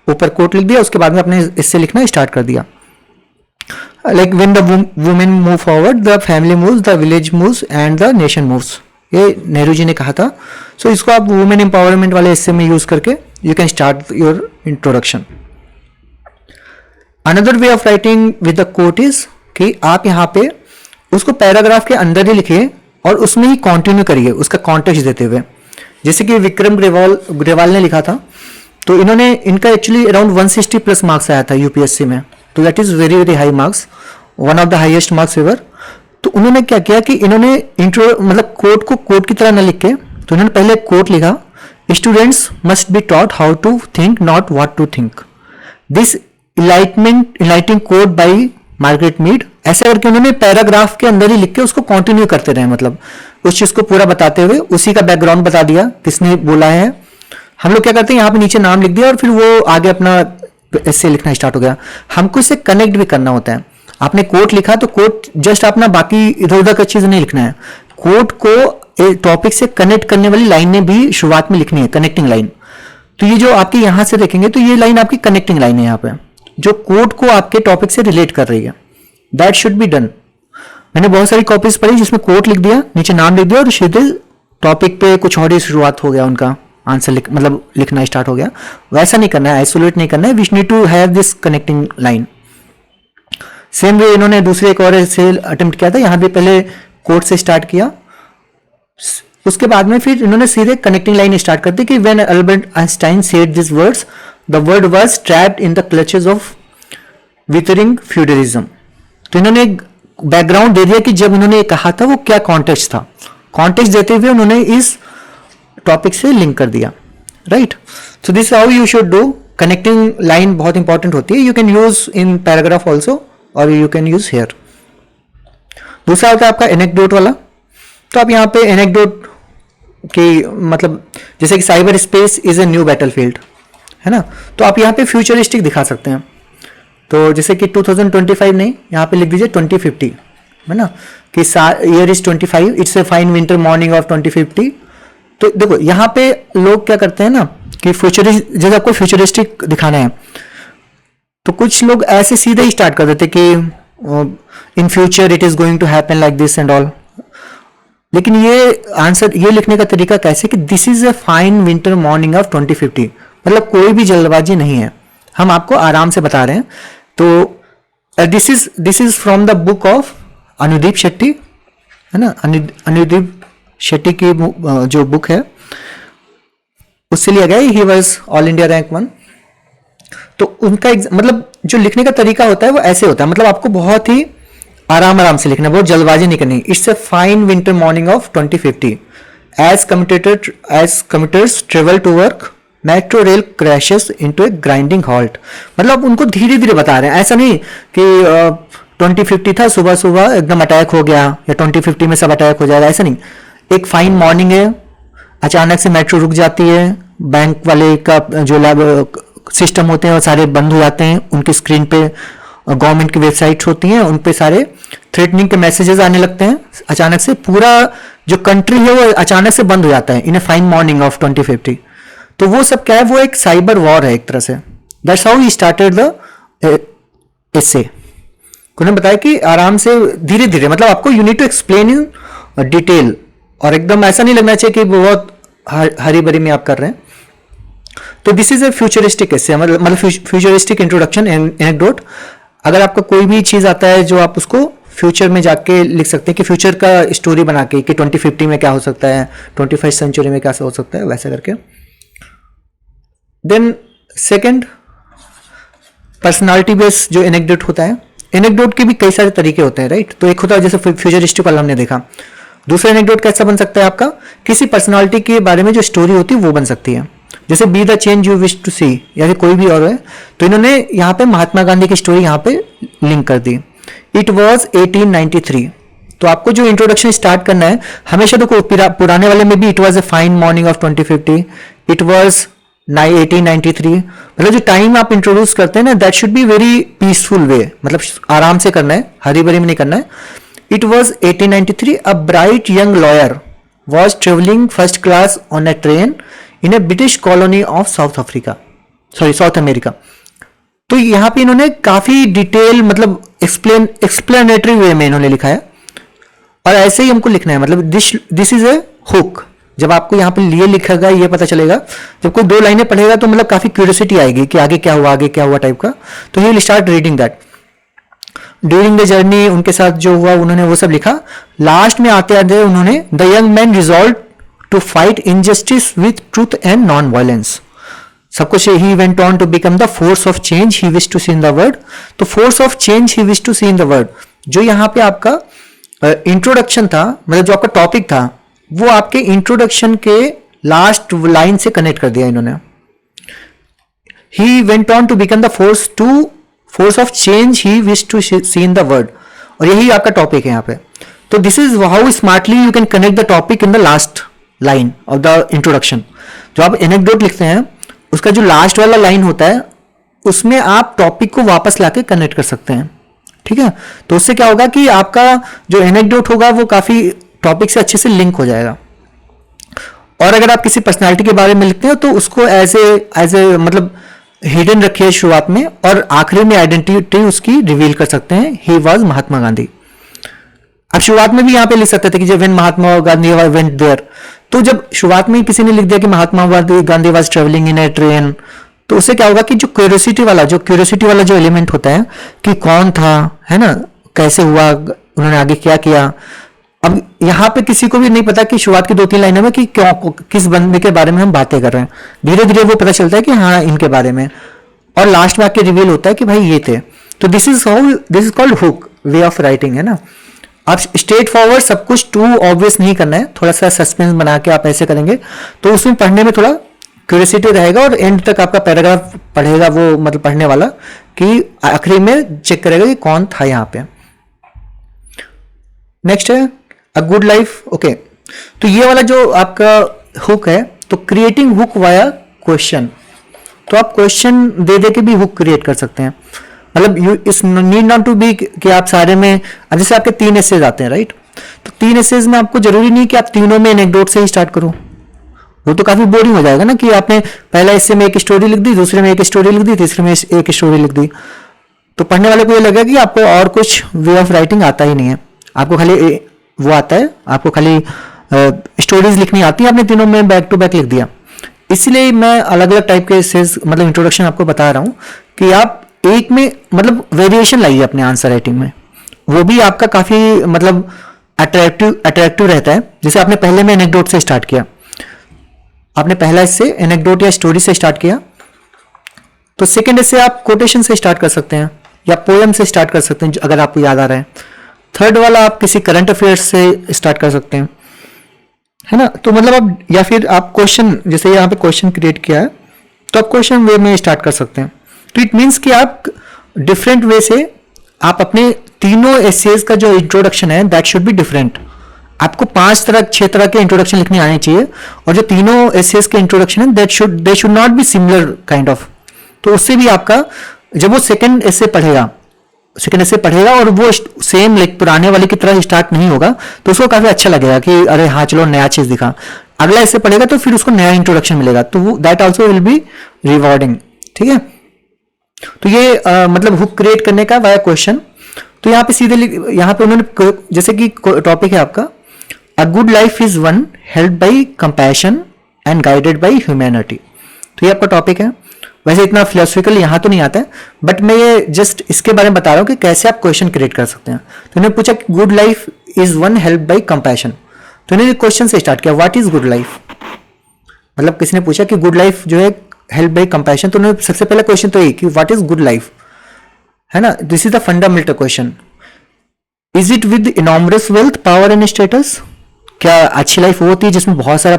ऊपर कोट लिख दिया, उसके बाद में अपने इससे लिखना स्टार्ट कर दिया। Like when the women move forward, the family moves, the village moves and the nation moves. ये नेहरू जी ने कहा था। सो इसको आप वुमेन एम्पावरमेंट वाले हिस्से में यूज करके you can start your introduction. Another way of writing with the quote is कि आप यहाँ पे उसको पैराग्राफ के अंदर ही लिखिए और उसमें ही कंटिन्यू करिए उसका कॉन्टेक्स्ट देते हुए। जैसे कि विक्रम ग्रेवाल ने लिखा था, तो इनका एक्चुअली अराउंड 160 प्लस मार्क्स आया था यूपीएससी में। तो that is very very high marks, one of the highest marks ever. तो उन्होंने क्या किया कि इन्होंने मतलब कोट को कोट की तरह न लिख के, तो इन्होंने पहले कोट लिखा, students must be taught how to think not what to think. This enlightening quote by Margaret Mead, ऐसे करके उन्होंने पैराग्राफ के अंदर ही लिख के उसको कंटिन्यू करते रहे, मतलब उस चीज को पूरा बताते हुए उसी का बैकग्राउंड बता दिया किसने बोला है। हम लोग क्या करते हैं, यहाँ पे नीचे नाम लिख दिया और फिर वो आगे अपना ऐसे लिखना स्टार्ट हो गया। हमको इससे कनेक्ट भी करना होता है। आपने कोट लिखा तो कोट जस्ट अपना बाकी इधर उधर का चीज नहीं लिखना है, कोट को टॉपिक से कनेक्ट करने वाली लाइनें भी शुरुआत में लिखनी है, कनेक्टिंग लाइन। तो ये जो आपके यहां से देखेंगे तो ये लाइन आपकी कनेक्टिंग लाइन है, यहाँ पे जो कोट को आपके टॉपिक से रिलेट कर रही है। That should be done. मैंने बहुत सारी कॉपीज पढ़ी जिसमें कोट लिख दिया, नीचे नाम लिख दिया और सीधे टॉपिक पे कुछ और ही शुरुआत हो गया, उनका आंसर मतलब लिखना स्टार्ट हो गया। वैसा नहीं करना है, आइसोलेट नहीं करना है, we need to have this connecting line. Same way इन्होंने दूसरे एक और ऐसे अटेम्प्ट किया था, यहां भी पहले कोट से स्टार्ट किया, उसके बाद में फिर इन्होंने सीधे कनेक्टिंग लाइन स्टार्ट कर दी कि when Albert Einstein said this words the world was trapped in the clutches of withering feudalism. तो इन्होंने एक बैकग्राउंड दे दिया कि जब इन्होंने कहा था वो क्या कॉन्टेक्स्ट था, कॉन्टेक्स्ट देते हुए उन्होंने इस टॉपिक से लिंक कर दिया, right. So this how you should do. Connecting line बहुत इंपॉर्टेंट होती है, you can use in paragraph also और यू कैन यूज हेयर। दूसरा होता है आपका एनेक्डोट वाला। तो आप यहाँ पे एनेक्डोट की मतलब जैसे कि cyber space is a new battlefield है ना, तो आप यहाँ पे फ्यूचरिस्टिक दिखा सकते हैं। तो जैसे कि 2025 नहीं, यहाँ पे लिख दीजिए 2050 है ना, कि year is 25, it's a fine winter morning of 2050। तो देखो यहाँ पे लोग क्या करते हैं ना कि फ्यूचरिस्ट, जैसे आपको फ्यूचरिस्टिक दिखाना है तो कुछ लोग ऐसे सीधे ही स्टार्ट कर देते कि in future it is going to happen like this and all. लेकिन ये आंसर, ये लिखने का तरीका कैसे कि this is a fine winter morning of 2050, मतलब कोई भी जल्दबाजी नहीं है, हम आपको आराम से बता रहे हैं। तो this is from the book of Anudeep Shetty है ना, अनुदीप शेट्टी की जो बुक है उससे लिया गया, he was all India rank 1। तो उनका मतलब जो लिखने का तरीका होता है वो ऐसे होता है, मतलब आपको बहुत ही आराम से लिखना, बहुत जल्दबाजी नहीं करनी। It's a fine winter morning of 2050 as commuters travel to work metro rail crashes into a grinding halt. मतलब उनको धीरे धीरे बता रहे हैं, ऐसा नहीं कि 2050 था सुबह सुबह एकदम अटैक हो गया या 2050 में सब अटैक हो जाएगा, ऐसा नहीं। एक फाइन मॉर्निंग है, अचानक से मेट्रो रुक जाती है, बैंक वाले का जो लैब सिस्टम होते हैं वो सारे बंद हो जाते हैं, उनकी स्क्रीन पे गवर्नमेंट की वेबसाइट्स होती हैं, उन पे सारे थ्रेटनिंग के मैसेजेस आने लगते हैं। अचानक से पूरा जो कंट्री है वो अचानक से बंद हो जाता है इन ए फाइन मॉर्निंग ऑफ 2050। तो वो सब क्या है, वो एक साइबर वॉर है एक तरह से। That's how he started the essay. उन्होंने बताया कि आराम से धीरे धीरे, मतलब आपको you need to explain in detail, और एकदम ऐसा नहीं लगना चाहिए कि बहुत हरी भरी में आप कर रहे हैं। तो दिस इज ए फ्यूचरिस्टिक एसे, मतलब फ्यूचरिस्टिक इंट्रोडक्शन एनेक्डोट। अगर आपका कोई भी चीज आता है जो आप उसको फ्यूचर में जाके लिख सकते हैं कि फ्यूचर का स्टोरी बना के कि 2050 में क्या हो सकता है, 21st सेंचुरी में क्या हो सकता है, वैसे करके। देन सेकंड, पर्सनालिटी बेस्ड जो एनेक्डोट होता है, एनेक्डोट के भी कई सारे तरीके होते हैं, राइट। तो एक होता है जैसे फ्यूचरिस्टिक वाला हमने देखा। दूसरा एनेक्डोट कैसा बन सकता है आपका, किसी पर्सनालिटी के बारे में जो स्टोरी होती है वो बन सकती है, जैसे be the change you wish to see, या फिर कोई भी और है। तो इन्होंने यहाँ पे महात्मा गांधी की स्टोरी यहाँ पे लिंक कर दी। It was 1893। तो आपको जो इंट्रोडक्शन स्टार्ट करना है हमेशा तो पुराने वाले में भी it was a fine morning of 2050, it was 1893, मतलब जो टाइम आप इंट्रोड्यूस करते हैं ना that should be very peaceful वे, मतलब आराम से करना है, हरी भरी में नहीं करना है। It was 1893, a bright young lawyer was travelling first class on A train in A British colony of south America. तो यहाँ पे इन्होंने काफी डिटेल, मतलब एक्सप्लेनेटरी वे में इन्होंने लिखा है, और ऐसे ही हमको लिखना है, मतलब दिस इज ए हुक। जब आपको यहाँ पे लिए लिखेगा ये पता चलेगा, जब कोई दो लाइनें पढ़ेगा तो मतलब काफी क्यूरियोसिटी आएगी कि आगे क्या हुआ टाइप का। तो he will start reading that. During the journey उनके साथ जो हुआ उन्होंने वो सब लिखा। लास्ट में आते आते उन्होंने the young man resolved to fight injustice with truth and non violence. सब कुछ he went on to become the force of change he wish to see in the world. तो force of change he wish to see in the world, जो यहाँ पे आपका introduction था, मतलब जो आपका टॉपिक था वो आपके इंट्रोडक्शन के लास्ट लाइन से कनेक्ट कर दिया इन्होंने। He went on to become the force to force of change he wish to see in the world, और यही आपका टॉपिक है यहाँ पे। तो this is how smartly you can connect the topic in the last line of the introduction. जो आप anecdote लिखते हैं उसका जो लास्ट वाला लाइन होता है उसमें आप टॉपिक को वापस लाके कनेक्ट कर सकते हैं, ठीक है। तो उससे क्या होगा कि आपका जो एनेक्डोट होगा वो काफी टॉपिक से अच्छे से लिंक हो जाएगा। और अगर आप किसी पर्सनालिटी के बारे में लिखते हैं तो उसको एज ए मतलब हिडन रखिए शुरुआत में, और आखिरी में आइडेंटिटी उसकी रिवील कर सकते हैं, ही वॉज महात्मा गांधी। अब शुरुआत में भी यहाँ पे लिख सकते थे कि जब when Mahatma Gandhi went there, तो जब शुरुआत में ही किसी ने लिख दिया कि Mahatma Gandhi was travelling in a train, तो उससे क्या होगा कि जो क्यूरियोसिटी वाला जो एलिमेंट होता है कि कौन था, है ना, कैसे हुआ, उन्होंने आगे क्या किया। अब यहाँ पे किसी को भी नहीं पता कि शुरुआत की 2-3 लाइनों में कि क्यों किस बंदे के बारे में हम बातें कर रहे हैं, धीरे धीरे वो पता चलता है कि हाँ इनके बारे में, और लास्ट में आके रिवील होता है कि भाई ये थे। तो this is called hook way of writing, है ना। आप स्ट्रेट फॉरवर्ड सब कुछ टू ऑब्वियस नहीं करना है, थोड़ा सा सस्पेंस बना के आप ऐसे करेंगे तो उसमें पढ़ने में थोड़ा क्यूरियोसिटी रहेगा, और एंड तक आपका पैराग्राफ पढ़ेगा वो मतलब पढ़ने वाला कि आखिरी में चेक करेगा कि कौन था यहाँ पे। नेक्स्ट है अ गुड लाइफ। ओके, तो ये वाला जो आपका हुक है, तो क्रिएटिंग हुक वाया क्वेश्चन, तो आप क्वेश्चन दे दे के भी हुक क्रिएट कर सकते हैं। मतलब यू इस नीड नॉट टू बी कि आप सारे में, अब जैसे आपके 3 एसेज आते हैं राइट, तो 3 एसेज में आपको जरूरी नहीं कि आप तीनों में एनेक्डोट से ही स्टार्ट करो, वो तो काफी बोरिंग हो जाएगा ना कि आपने पहला एसे में एक स्टोरी लिख दी, दूसरे में एक स्टोरी लिख दी, तीसरे में एक स्टोरी लिख दी, तो पढ़ने वाले को ये लगेगा कि आपको और कुछ वे ऑफ राइटिंग आता ही नहीं है, आपको खाली वो आता है, आपको खाली स्टोरीज लिखनी आती है, आपने तीनों में बैक टू बैक लिख दिया। इसलिए मैं अलग अलग टाइप के एसेज मतलब इंट्रोडक्शन आपको बता रहा हूं कि आप एक में मतलब वेरिएशन लाइए अपने आंसर राइटिंग में, वो भी आपका काफी मतलब अट्रैक्टिव रहता है। जैसे आपने पहले में एनेक्डोट से स्टार्ट किया, आपने पहला इससे एनेक्डोट या स्टोरी से स्टार्ट किया, तो सेकंड इससे आप कोटेशन से स्टार्ट कर सकते हैं या पोएम से स्टार्ट कर सकते हैं अगर आपको याद आ रहा है। थर्ड वाला आप किसी करंट अफेयर्स से स्टार्ट कर सकते हैं, है ना। तो मतलब आप या फिर आप क्वेश्चन, जैसे यहाँ पे क्वेश्चन क्रिएट किया है तो आप क्वेश्चन वे में स्टार्ट कर सकते हैं। तो इट मीन्स कि आप डिफरेंट वे से आप अपने तीनों एसेज का जो इंट्रोडक्शन है दैट शुड बी डिफरेंट। आपको 6 तरह के इंट्रोडक्शन लिखने आने चाहिए, और जो तीनों एसेज के इंट्रोडक्शन है they should not be similar kind of. तो उससे भी आपका जब वो सेकंड एसे पढ़ेगा और वो सेम लाइक पुराने वाले की तरह स्टार्ट नहीं होगा, तो उसको काफी अच्छा लगेगा कि अरे हाँ चलो नया चीज दिखा। अगला ऐसे पढ़ेगा तो फिर उसको नया इंट्रोडक्शन मिलेगा, तो that also will be rewarding, ठीक है। तो ये मतलब हुक क्रिएट करने का वाया क्वेश्चन। तो यहाँ पे सीधे यहाँ पे उन्होंने जैसे कि टॉपिक है आपका a good life is one help by compassion and guided by humanity. तो ये आपका टॉपिक है। वैसे इतना फिलोसफिकल यहाँ तो नहीं आता है, बट मैं ये जस्ट इसके बारे में बता रहा हूँ कि कैसे आप क्वेश्चन क्रिएट कर सकते हैं। तो इन्होंने पूछा कि good life is one help by compassion, तो इन्होंने क्वेश्चन से स्टार्ट किया व्हाट इज गुड लाइफ। मतलब किसी ने पूछा कि गुड लाइफ जो है हेल्प बाई कंपैशन, तो उन्होंने सबसे पहला क्वेश्चन तो ये कि व्हाट इज गुड लाइफ, है ना। This is the fundamental question. Is it with enormous wealth power and status, क्या अच्छी लाइफ वो होती है जिसमें बहुत सारा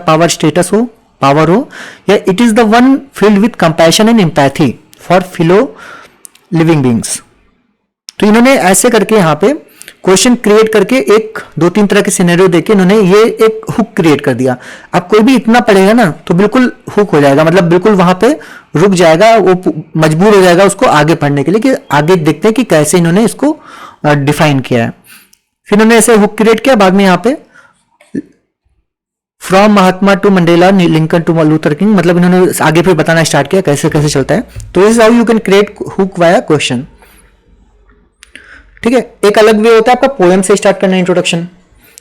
पावर हो, या it is the one filled with compassion and empathy for fellow living beings. तो इन्होंने ऐसे करके यहाँ पे क्वेश्चन क्रिएट करके 1-2-3 तरह के सिनेरियो देके इन्होंने ये एक हुक क्रिएट कर दिया। अब कोई भी इतना पढ़ेगा ना तो बिल्कुल हुक हो जाएगा, मतलब बिल्कुल वहां पे रुक जाएगा, वो मजबूर हो जाएगा उसको आगे पढ़ने के लिए कि आगे देखते हैं कि कैसे इन्होंने इसको डिफाइन किया है। फिर इन्होंने ऐसे हुक क्रिएट किया, बाद में यहाँ पे from Mahatma to Mandela, Lincoln to Luther King, मतलब इन्होंने आगे फिर बताना स्टार्ट किया कैसे कैसे चलता है। तो is how you can create hook via question, ठीक है। एक अलग वे होता है आपका पोएम से स्टार्ट करना इंट्रोडक्शन।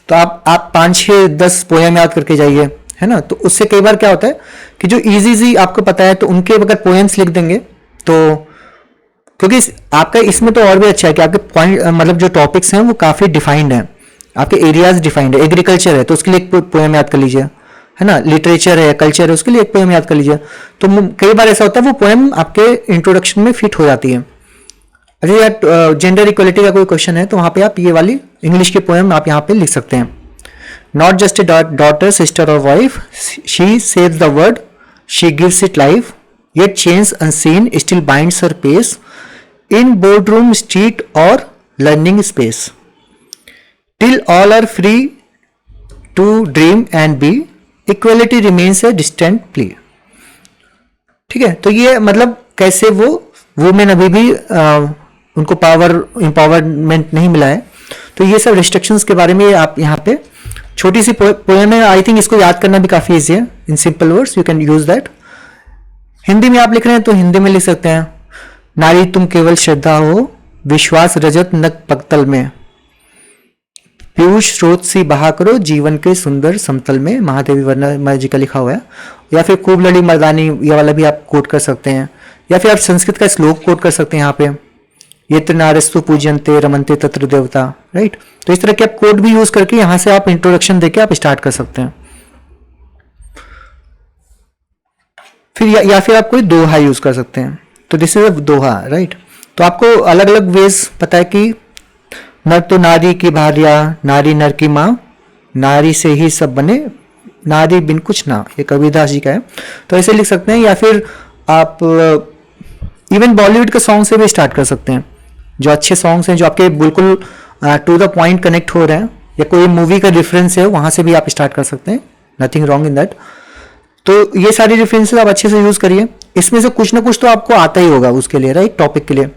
तो आप 5-6-10 पोएम याद करके जाइए, है ना। तो उससे कई बार क्या होता है कि जो इजी आपको पता है तो उनके अगर पोएम्स लिख देंगे तो, क्योंकि आपका इसमें तो और भी अच्छा है कि आपके पॉइंट मतलब जो टॉपिक्स हैं वो काफी डिफाइंड हैं, आपके एरियाज डिफाइंड है। एग्रीकल्चर है तो उसके लिए एक पोएम याद कर लीजिए, है ना। लिटरेचर है, कल्चर है, उसके लिए एक पोएम याद कर लीजिए। तो कई बार ऐसा होता है वो पोएम आपके इंट्रोडक्शन में फिट हो जाती है। अगर यार जेंडर इक्वलिटी का कोई क्वेश्चन है तो वहां पे आप ये वाली इंग्लिश की पोएम आप यहाँ पे लिख सकते हैं। Not just a daughter, sister और wife, she saves the world, she gives it life, yet change unseen still binds her pace, in boardroom, street और learning space, till all are free to dream and be, equality remains a distant plea. ठीक है, तो ये मतलब कैसे वो women अभी भी उनको पावर एम्पावरमेंट नहीं मिला है, तो ये सब रिस्ट्रिक्शंस के बारे में आप यहाँ पे छोटी सी पोएम है। आई थिंक इसको याद करना भी काफी इजी है। In simple words you can use that. Hindi में आप लिख रहे हैं तो हिंदी में लिख सकते हैं, नारी तुम केवल श्रद्धा हो, विश्वास रजत नक पक्तल में, पीयूष स्रोत सी बहा करो जीवन के सुंदर समतल में। महादेवी वर्मा जी का लिखा हुआ है। या फिर खूब लड़ी मर्दानी, ये वाला भी आप कोट कर सकते हैं। या फिर आप संस्कृत का श्लोक कोट कर सकते हैं यहाँ पे, ये त्रिनारस्तु पूजनते रमनते तत्र देवता, राइट। तो इस तरह के आप कोड भी यूज करके यहाँ से आप इंट्रोडक्शन देके आप स्टार्ट कर सकते हैं। फिर या फिर आप कोई दोहा यूज कर सकते हैं। तो this is a Doha, right. तो आपको अलग अलग वेज पता है कि नर तो नारी की भार्या, नारी नर की माँ, नारी से ही सब बने, नारी बिन कुछ ना, ये कबीरदास जी का है। तो ऐसे लिख सकते हैं। या फिर आप इवन बॉलीवुड के सॉन्ग से भी स्टार्ट कर सकते हैं, जो अच्छे सॉन्ग्स हैं जो आपके बिल्कुल टू द पॉइंट कनेक्ट हो रहे हैं, या कोई मूवी का रेफरेंस है वहां से भी आप स्टार्ट कर सकते हैं। Nothing wrong in that. तो ये सारी रेफरेंसेस आप अच्छे से यूज करिए। इसमें से कुछ ना कुछ तो आपको आता ही होगा उसके लिए, राइट, टॉपिक के लिए।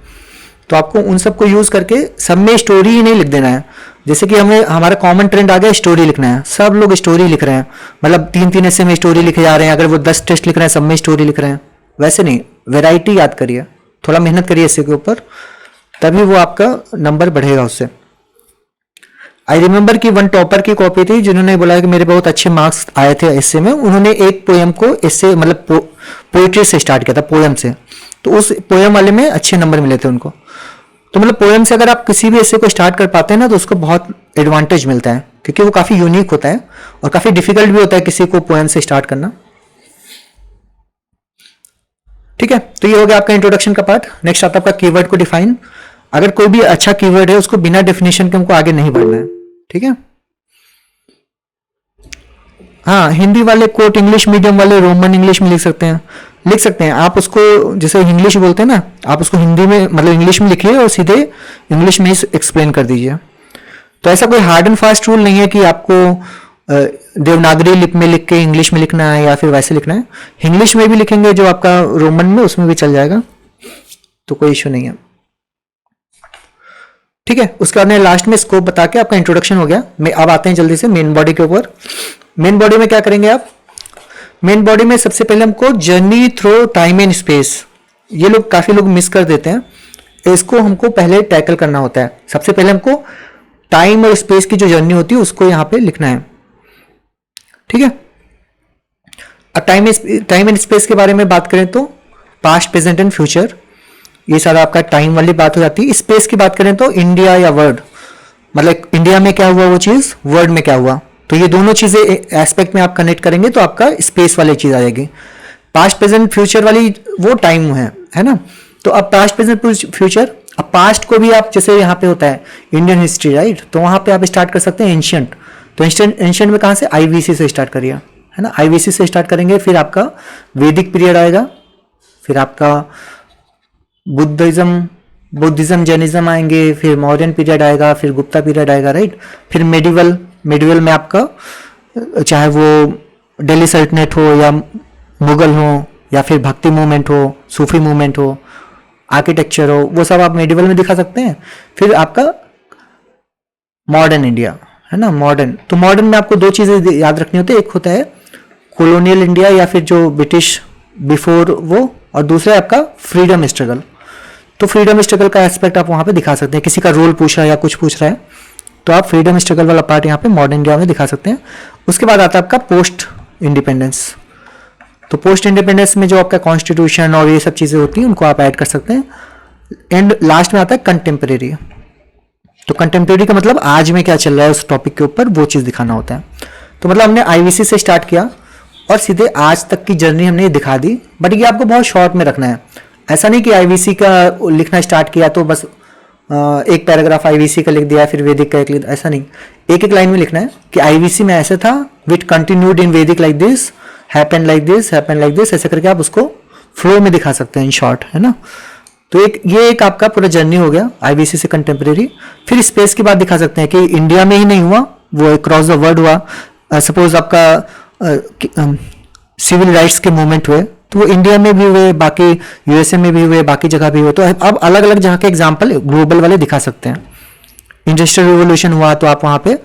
तो आपको उन सबको यूज करके सब में स्टोरी ही नहीं लिख देना है। जैसे कि हमें हमारा कॉमन ट्रेंड आ गया स्टोरी लिखना है, सब लोग स्टोरी लिख रहे हैं, मतलब 3-3 ऐसे में स्टोरी लिखे जा रहे हैं। अगर वो 10 टेस्ट लिख रहे हैं सब में स्टोरी लिख रहे हैं, वैसे नहीं। वेराइटी याद करिए, थोड़ा मेहनत करिए इसके ऊपर, तभी वो आपका नंबर बढ़ेगा उससे। आई रिमेंबर कि वन टॉपर की कॉपी थी जिन्होंने बोला कि मेरे बहुत अच्छे मार्क्स आए थे एस्से में। उन्होंने एक पोएम को एस्से मतलब पोएट्री से स्टार्ट किया था, पोएम से। तो उस पोएम वाले में अच्छे नंबर मिले थे उनको। तो मतलब पोएम से अगर आप किसी भी एस्से को स्टार्ट कर पाते हैं ना, तो उसको बहुत एडवांटेज मिलता है, क्योंकि वो काफी यूनिक होता है और काफी डिफिकल्ट भी होता है किसी को पोएम से स्टार्ट करना। ठीक है, तो ये हो गया आपका इंट्रोडक्शन का पार्ट। नेक्स्ट आता है आपका कीवर्ड को डिफाइन। अगर कोई भी अच्छा कीवर्ड है उसको बिना डेफिनेशन के हमको आगे नहीं बढ़ना है। ठीक है, हाँ, हिंदी वाले कोट इंग्लिश मीडियम वाले रोमन इंग्लिश में लिख सकते हैं आप उसको। जैसे इंग्लिश बोलते हैं ना, आप उसको हिंदी में मतलब इंग्लिश में लिखिए और सीधे इंग्लिश में एक्सप्लेन कर दीजिए। तो ऐसा कोई हार्ड एंड फास्ट रूल नहीं है कि आपको देवनागरी लिप में लिख के इंग्लिश में लिखना है या फिर वैसे लिखना है। इंग्लिश में भी लिखेंगे जो आपका रोमन में, उसमें भी चल जाएगा, तो कोई इश्यू नहीं है। ठीक है, उसके बाद लास्ट में स्कोप बता के आपका इंट्रोडक्शन हो गया। मैं अब आते हैं जल्दी से मेन बॉडी के ऊपर। मेन बॉडी में क्या करेंगे आप? मेन बॉडी में सबसे पहले हमको journey through time and space, ये लोग काफी लोग मिस कर देते हैं, इसको हमको पहले टैकल करना होता है। सबसे पहले हमको टाइम और स्पेस की जो जर्नी होती है उसको यहां पे लिखना है। ठीक है, अब टाइम एंड स्पेस के बारे में बात करें तो पास्ट, प्रेजेंट एंड फ्यूचर, ये सारा आपका टाइम वाली बात हो जाती है। स्पेस की बात करें तो इंडिया या वर्ल्ड, मतलब इंडिया में क्या हुआ वो चीज, वर्ल्ड में क्या हुआ, तो ये दोनों चीजें एस्पेक्ट में आप कनेक्ट करेंगे तो आपका स्पेस वाली चीज आ जाएगी। पास्ट प्रेजेंट फ्यूचर वाली वो टाइम है ना। तो अब पास्ट प्रेजेंट फ्यूचर, अब पास्ट को भी आप जैसे यहाँ पे होता है इंडियन हिस्ट्री, राइट, तो वहां पे आप स्टार्ट कर सकते हैं एंशियंट। तो एंशियंट में कहां से? आईवीसी से स्टार्ट करिए, है ना। आईवीसी से स्टार्ट करेंगे, फिर आपका वैदिक पीरियड आएगा, फिर आपका बुद्धिज्म जैनिज्म आएंगे, फिर मॉडर्न पीरियड आएगा, फिर गुप्ता पीरियड आएगा, राइट। फिर मेडिवल में आपका चाहे वो दिल्ली सल्तनत हो या मुगल हो या फिर भक्ति मूवमेंट हो, सूफी मूवमेंट हो, आर्किटेक्चर हो, वो सब आप मेडिवल में दिखा सकते हैं। फिर आपका मॉडर्न इंडिया, है ना, मॉडर्न। तो मॉडर्न में आपको दो चीजें याद रखनी होती है, एक होता है कॉलोनियल इंडिया या फिर जो ब्रिटिश बिफोर वो, और दूसरा है आपका फ्रीडम स्ट्रगल। तो फ्रीडम स्ट्रगल का एस्पेक्ट आप वहां पे दिखा सकते हैं, किसी का रोल पूछा या कुछ पूछ रहा है तो आप फ्रीडम स्ट्रगल वाला पार्ट यहाँ पे मॉडर्न इंडिया में दिखा सकते हैं। उसके बाद आता है आपका पोस्ट इंडिपेंडेंस। तो पोस्ट इंडिपेंडेंस में जो आपका कॉन्स्टिट्यूशन और ये सब चीजें होती हैं उनको आप ऐड कर सकते हैं। एंड लास्ट में आता है कंटेम्परेरी। तो कंटेम्परेरी का मतलब आज में क्या चल रहा है उस टॉपिक के ऊपर, वो चीज दिखाना होता है। तो मतलब हमने आईवीसी से स्टार्ट किया और सीधे आज तक की जर्नी हमने दिखा दी, बट ये आपको बहुत शॉर्ट में रखना है। ऐसा नहीं कि आईवीसी का लिखना स्टार्ट किया तो बस एक पैराग्राफ आईवीसी का लिख दिया फिर वैदिक का एक लिख, ऐसा नहीं। एक एक लाइन में लिखना है कि आईवीसी में ऐसे था, विच कंटिन्यूड इन वैदिक like this, happen like this, happen like this, ऐसे करके आप उसको फ्लो में दिखा सकते हैं इन शॉर्ट, है ना। तो एक आपका पूरा जर्नी हो गया आईबीसी से कंटेम्प्रेरी। फिर स्पेस की बात दिखा सकते हैं कि इंडिया में ही नहीं हुआ, वो अक्रॉस द वर्ल्ड हुआ। सपोज आपका सिविल राइट्स के मूवमेंट हुए तो वो इंडिया में भी हुए, बाकी यूएसए में भी हुए, बाकी जगह भी हुए। तो अब अलग अलग जगह के एग्जाम्पल ग्लोबल वाले दिखा सकते हैं। इंडस्ट्रियल रिवोल्यूशन हुआ तो आप वहाँ पे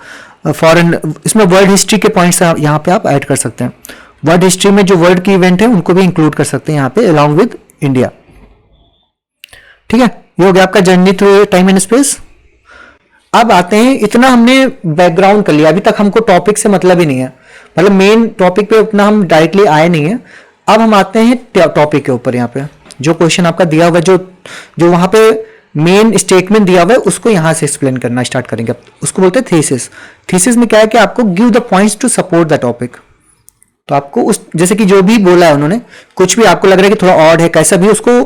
फॉरेन, इसमें वर्ल्ड हिस्ट्री के पॉइंट्स यहाँ पे आप ऐड कर सकते हैं। वर्ल्ड हिस्ट्री में जो वर्ल्ड की इवेंट है उनको भी इंक्लूड कर सकते हैं यहाँ पे अलॉन्ग विद इंडिया। ठीक है, ये हो गया आपका journey through time and space. अब आते हैं, इतना हमने बैकग्राउंड कर लिया, अभी तक हमको टॉपिक से मतलब ही नहीं है, मतलब मेन टॉपिक पे उतना हम डायरेक्टली आए नहीं है। अब हम आते हैं टॉपिक के ऊपर। यहाँ पे जो क्वेश्चन आपका दिया हुआ, जो वहां पे मेन स्टेटमेंट दिया हुआ है उसको यहां से एक्सप्लेन करना स्टार्ट करेंगे। उसको बोलते हैं थीसिस। थीसिस में क्या है कि आपको give the points to support the topic. तो आपको उस, जैसे कि जो भी बोला है उन्होंने, कुछ भी आपको लग रहा है कि थोड़ा ऑड है, कैसा भी, उसको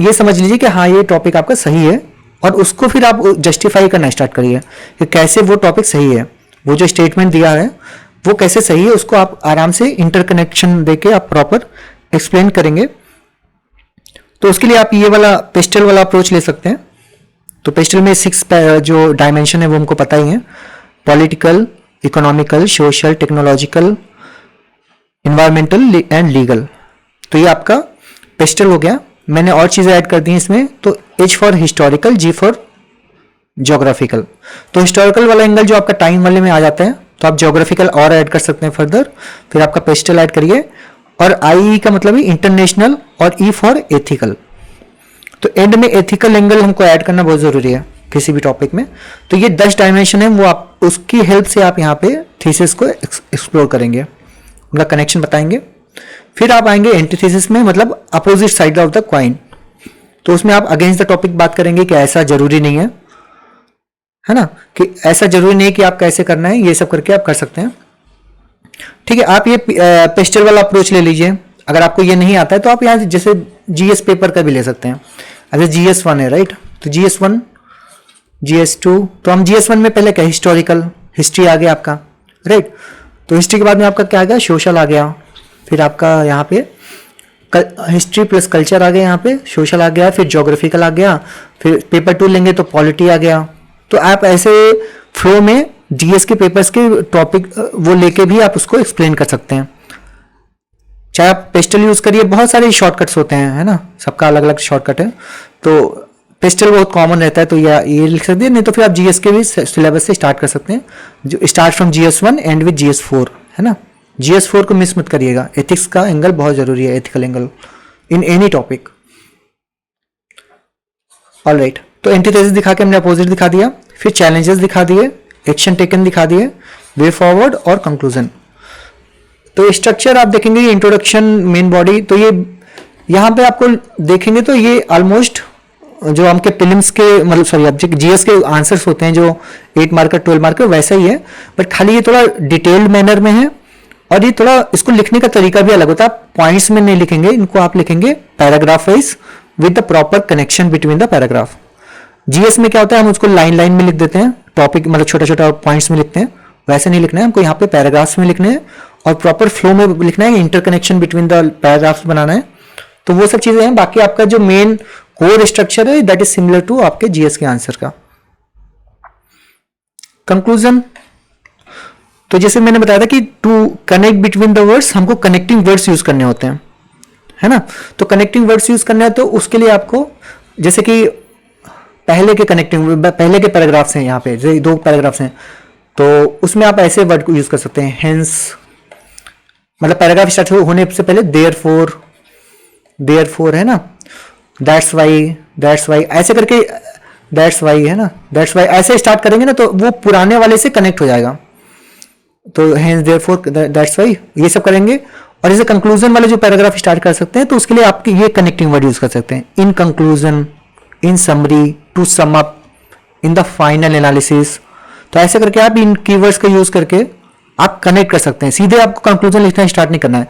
ये समझ लीजिए कि हाँ ये टॉपिक आपका सही है, और उसको फिर आप जस्टिफाई करना स्टार्ट करिए कि कैसे वो टॉपिक सही है, वो जो स्टेटमेंट दिया है वो कैसे सही है, उसको आप आराम से इंटरकनेक्शन देके आप प्रॉपर एक्सप्लेन करेंगे। तो उसके लिए आप ये वाला पेस्टल वाला अप्रोच ले सकते हैं। तो पेस्टल में 6 जो डायमेंशन है वो हमको पता ही है, political, economical, social, technological, environmental and legal. तो ये आपका पेस्टल हो गया। मैंने और चीजें ऐड कर दी इसमें। तो H for historical, G for geographical. तो हिस्टोरिकल वाला एंगल जो आपका टाइम वाले में आ जाता है, तो आप ज्योग्राफिकल और ऐड कर सकते हैं फर्दर। फिर आपका पेस्टल ऐड करिए, और I का मतलब है इंटरनेशनल, और E फॉर एथिकल। तो एंड में एथिकल एंगल हमको ऐड करना बहुत जरूरी है किसी भी टॉपिक में। तो ये 10 डायमेंशन है, वो आप उसकी हेल्प से आप यहाँ पे थीसिस को एक्सप्लोर करेंगे, उनका कनेक्शन बताएंगे। फिर आप आएंगे एंटीथेसिस में, मतलब opposite side of the coin. तो उसमें आप अगेंस्ट द टॉपिक बात करेंगे कि ऐसा जरूरी नहीं है ना, कि ऐसा जरूरी नहीं है कि आप कैसे करना है, ये सब करके आप कर सकते हैं। ठीक है, आप ये पेस्टल वाला अप्रोच ले लीजिए। अगर आपको ये नहीं आता है तो आप यहाँ जैसे जीएस पेपर का भी ले सकते हैं। अगर GS1 है, राइट, तो GS1, GS2, तो हम GS1 में पहले क्या, हिस्टोरिकल, हिस्ट्री आ गया आपका, राइट। तो हिस्ट्री के बाद में आपका क्या आ गया, सोशल आ गया। फिर आपका यहाँ पे हिस्ट्री प्लस कल्चर आ गया, यहाँ पे सोशल आ गया, फिर ज्योग्राफिकल आ गया, फिर पेपर 2 लेंगे तो पॉलिटी आ गया। तो आप ऐसे फ्लो में जीएस के पेपर्स के टॉपिक वो लेके भी आप उसको एक्सप्लेन कर सकते हैं। चाहे आप पेस्टल यूज करिए, बहुत सारे शॉर्टकट्स होते हैं, है ना, सबका अलग अलग शॉर्टकट है। तो पेस्टल बहुत कॉमन रहता है, तो ये लिख सकते हैं। नहीं तो फिर आप जीएस के भी सिलेबस से स्टार्ट कर सकते हैं, जो start from GS1 and with GS4, है ना। GS4 को मिस मत करिएगा, एथिक्स का एंगल बहुत जरूरी है, ethical angle in any topic. Alright, तो एंटीथेसिस दिखा के हमने अपोजिट दिखा दिया, फिर चैलेंजेस दिखा दिए, एक्शन टेकन दिखा दिए, वे फॉरवर्ड और कंक्लूजन। तो स्ट्रक्चर आप देखेंगे, इंट्रोडक्शन, मेन बॉडी। तो ये यहाँ पे आपको देखेंगे तो ये ऑलमोस्ट जो हमके प्रीलिम्स के, मतलब सॉरी ऑब्जेक्ट जीएस के आंसर्स होते हैं जो 8 मार्कर 12 मार्कर वैसा ही है, बट खाली ये थोड़ा डिटेल्ड मैनर में है, और ये थोड़ा इसको लिखने का तरीका भी अलग होता है। आप पॉइंट्स में नहीं लिखेंगे इनको, आप लिखेंगे paragraph wise with the proper connection between the paragraph. GS में क्या होता है, हम उसको लाइन लाइन में लिख देते हैं, टॉपिक मतलब छोटा छोटा पॉइंट्स में लिखते हैं, वैसे नहीं लिखना है हमको, यहाँ पे पैराग्राफ्स में लिखने हैं और प्रॉपर फ्लो में लिखना है, इंटरकनेक्शन बिटवीन द पैराग्राफ्स बनाना है। तो वो सब चीजें हैं। बाकी आपका जो मेन कोर स्ट्रक्चर है दैट इज सिमिलर टू आपके जीएस के आंसर का। कंक्लूजन, तो जैसे मैंने बताया था कि to connect between the words, हमको कनेक्टिंग वर्ड्स यूज करने होते हैं, है ना। तो कनेक्टिंग वर्ड्स यूज करने हैं, तो उसके लिए आपको जैसे कि पहले के कनेक्टिंग, पहले के पैराग्राफ्स हैं, यहाँ पे जैसे 2 पैराग्राफ्स हैं, तो उसमें आप ऐसे वर्ड को यूज कर सकते हैं, हेंस, मतलब पैराग्राफ स्टार्ट होने से पहले देयरफॉर है ना, दैट्स वाई ऐसे करके, दैट्स वाई है ना, दैट्स वाई ऐसे स्टार्ट करेंगे ना, तो वो पुराने वाले से कनेक्ट हो जाएगा। तो हेंस, देयरफॉर, दैट्स वाई, ये सब करेंगे। और जैसे कंक्लूजन वाले जो पैराग्राफ स्टार्ट कर सकते हैं, तो उसके लिए आपके ये कनेक्टिंग वर्ड यूज कर सकते हैं, in conclusion, in summary, to sum up, in the final analysis. तो ऐसे करके आप इन कीवर्ड्स का यूज करके आप कनेक्ट कर सकते हैं। सीधे आपको कंक्लूजन लिखना स्टार्ट नहीं करना है,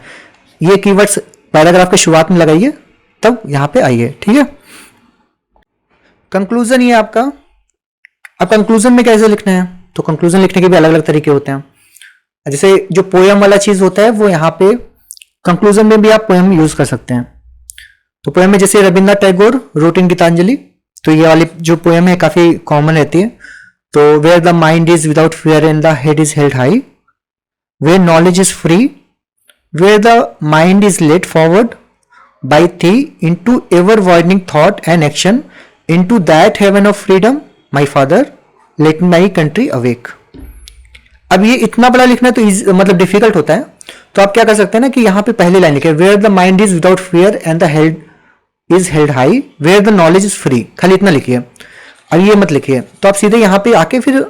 ये कीवर्ड्स पैराग्राफ के शुरुआत में लगाइए, तब यहां पे आइए, ठीक है। कंक्लूजन ये आपका, अब कंक्लूजन में कैसे लिखना है, तो कंक्लूजन लिखने के भी अलग अलग तरीके होते हैं। जैसे जो पोयम वाला चीज होता है वो यहाँ पे कंक्लूजन में भी आप पोयम यूज कर सकते हैं। तो पोएम में जैसे रविन्द्रनाथ टैगोर रोट इन गीतांजलि, तो ये वाली जो पोएम है काफी कॉमन रहती है। तो where the mind is without fear and the head is held high, where knowledge is free, where the mind is led forward by thee into ever widening thought and action, into that heaven of freedom my father let my country awake. अब ये इतना बड़ा लिखना तो मतलब difficult होता है, तो आप क्या कर सकते हैं ना कि यहाँ पे पहली लाइन लिखे, where the mind is without fear and the head is held high, where the knowledge is free, खाली इतना लिखिए। अब ये मत लिखिए, तो आप सीधे यहाँ पे आके फिर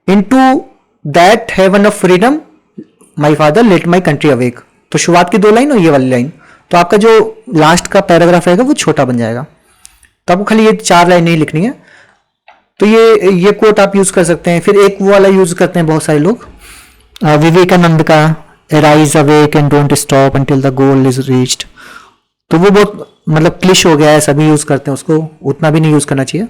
into that heaven of freedom my father let my country awake, तो शुरुआत की 2 लाइन और ये वाली लाइन, तो आपका जो लास्ट का पैराग्राफ रहेगा वो छोटा बन जाएगा। तो आपको खाली ये 4 लाइन नहीं लिखनी है। तो ये कोट आप यूज कर सकते हैं। फिर एक वो वाला यूज करते हैं बहुत सारे लोग, विवेकानंद का arise awake and don't stop until the goal is reached, तो वो बहुत मतलब क्लिश हो गया है, सभी यूज करते हैं उसको, उतना भी नहीं यूज करना चाहिए।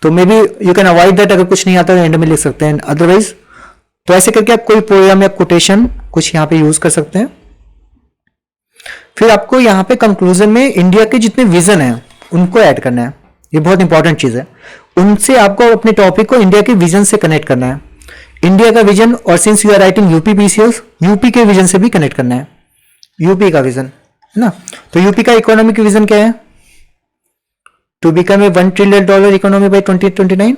तो may be you can avoid that, अगर कुछ नहीं आता तो एंड में लिख सकते हैं, अदरवाइज तो ऐसे करके आप कोई पोएम या कोटेशन कुछ यहाँ पे यूज कर सकते हैं। फिर आपको यहाँ पे कंक्लूजन में इंडिया के जितने विजन है उनको ऐड करना है, ये बहुत इंपॉर्टेंट चीज है। उनसे आपको अपने टॉपिक को इंडिया के विजन से कनेक्ट करना है, इंडिया का विजन, और since you are writing UP PCS, UP के विजन से भी कनेक्ट करना है, यूपी का विजन है ना। तो यूपी का इकोनॉमिक विजन क्या है, to become a $1 trillion economy by 2029।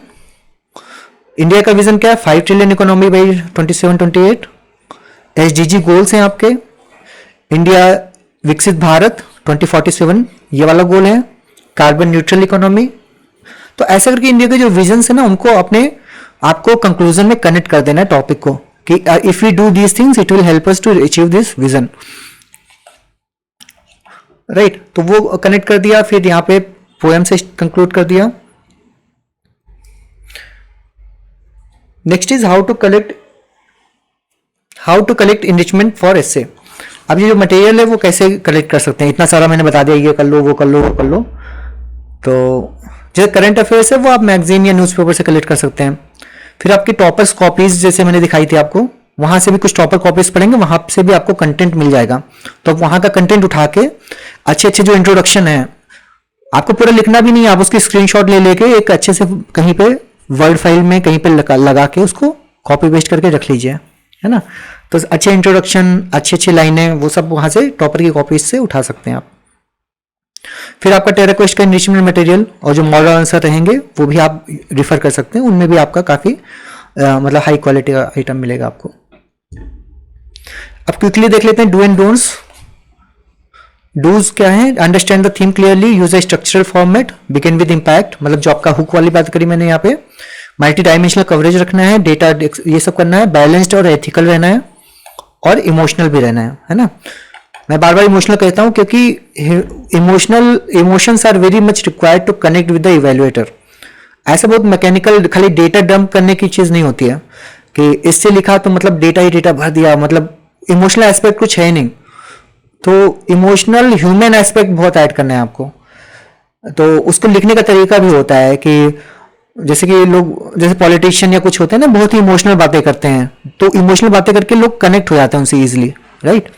India का विजन क्या है, 5 trillion economy by 27-28। SDG goals हैं आपके, इंडिया विकसित भारत 2047 ये वाला गोल है, कार्बन न्यूट्रल इकोनॉमी। तो ऐसा करके इंडिया के जो विजन है ना उनको अपने आपको कंक्लूजन में कनेक्ट कर देना है टॉपिक को, कि if we do these things it will help us to achieve this vision, right. तो वो कनेक्ट कर दिया, फिर यहां पे पोएम से कंक्लूड कर दिया। Next is how to collect enrichment for essay. अब ये जो मटेरियल है वो कैसे कलेक्ट कर सकते हैं, इतना सारा मैंने बता दिया, ये कर लो वो कर लो वो कर लो। तो जो करंट अफेयर्स है वो आप मैगजीन या न्यूज़पेपर से कलेक्ट कर सकते हैं। फिर आपकी टॉपर्स कॉपीज जैसे मैंने दिखाई थी आपको, वहां से भी कुछ टॉपर कॉपीज पढ़ेंगे, वहां से भी आपको कंटेंट मिल जाएगा। तो वहां का कंटेंट उठा के अच्छे अच्छे जो इंट्रोडक्शन है, आपको पूरा लिखना भी नहीं, आप उसकी स्क्रीनशॉट ले लेके एक अच्छे से कहीं पे वर्ड फाइल में कहीं पे लगा के उसको कॉपी पेस्ट करके रख लीजिए, है ना। तो अच्छे इंट्रोडक्शन, अच्छी अच्छी लाइनें, वो सब वहां से टॉपर की कॉपीज से उठा सकते हैं आप। फिर आपका टेरा क्वेस्ट का इनरिचमेंट मटेरियल और जो मॉडल आंसर रहेंगे वो भी आप रिफर कर सकते हैं, उनमें भी आपका काफी मतलब हाई क्वालिटी का आइटम मिलेगा आपको। अब क्विकली देख लेते हैं डू एंड डोंट्स। डूज क्या है, understand the theme clearly, use a structural format, begin with impact, मतलब जो आपका हुक वाली बात करी मैंने यहाँ पे, मल्टी डायमेंशनल कवरेज रखना है, डेटा ये सब करना है, बैलेंस्ड और एथिकल रहना है, और इमोशनल भी रहना है ना। मैं बार बार इमोशनल कहता हूं क्योंकि emotions are very much required to connect with the evaluator. ऐसा बहुत मैकेनिकल खाली डेटा डंप करने की चीज नहीं होती है कि इससे लिखा तो मतलब डेटा ही डेटा भर दिया, मतलब इमोशनल एस्पेक्ट कुछ है नहीं। तो इमोशनल ह्यूमन एस्पेक्ट बहुत ऐड करना है आपको। तो उसको लिखने का तरीका भी होता है कि जैसे कि लोग, जैसे पॉलिटिशियन या कुछ होते हैं ना, बहुत ही इमोशनल बातें करते हैं, तो इमोशनल बातें करके लोग कनेक्ट हो जाते हैं उनसे इजीली, राइट।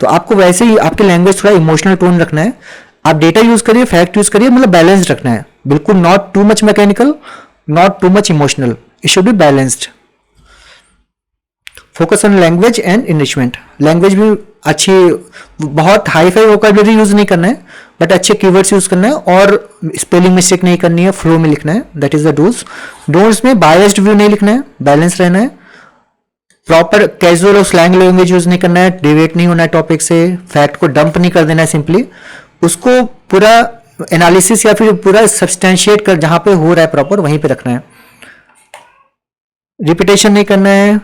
तो आपको वैसे ही आपकी लैंग्वेज थोड़ा इमोशनल टोन रखना है। आप डेटा यूज करिए, फैक्ट यूज करिए, मतलब बैलेंस्ड रखना है, बिल्कुल not too much mechanical, not too much emotional, it should be balanced. Focus on language and enrichment. Language भी अच्छी, बहुत हाई फाई वोकैबुलरी यूज नहीं करना है, बट अच्छे कीवर्ड्स यूज करना है, और स्पेलिंग मिस्टेक नहीं करनी है, फ्लो में लिखना है, that is the do's. Don'ts में बायस्ड व्यू नहीं लिखना है, बैलेंस रहना है, प्रॉपर कैजुअल और स्लैंग लैंग्वेज यूज नहीं करना है, डिवेट नहीं होना है टॉपिक से, फैक्ट को डंप नहीं कर देना है, सिंपली उसको पूरा एनालिसिस या फिर पूरा सब्सटेंशिएट कर जहां पे हो रहा है प्रॉपर वहीं पे रखना है। रिपीटेशन नहीं करना है,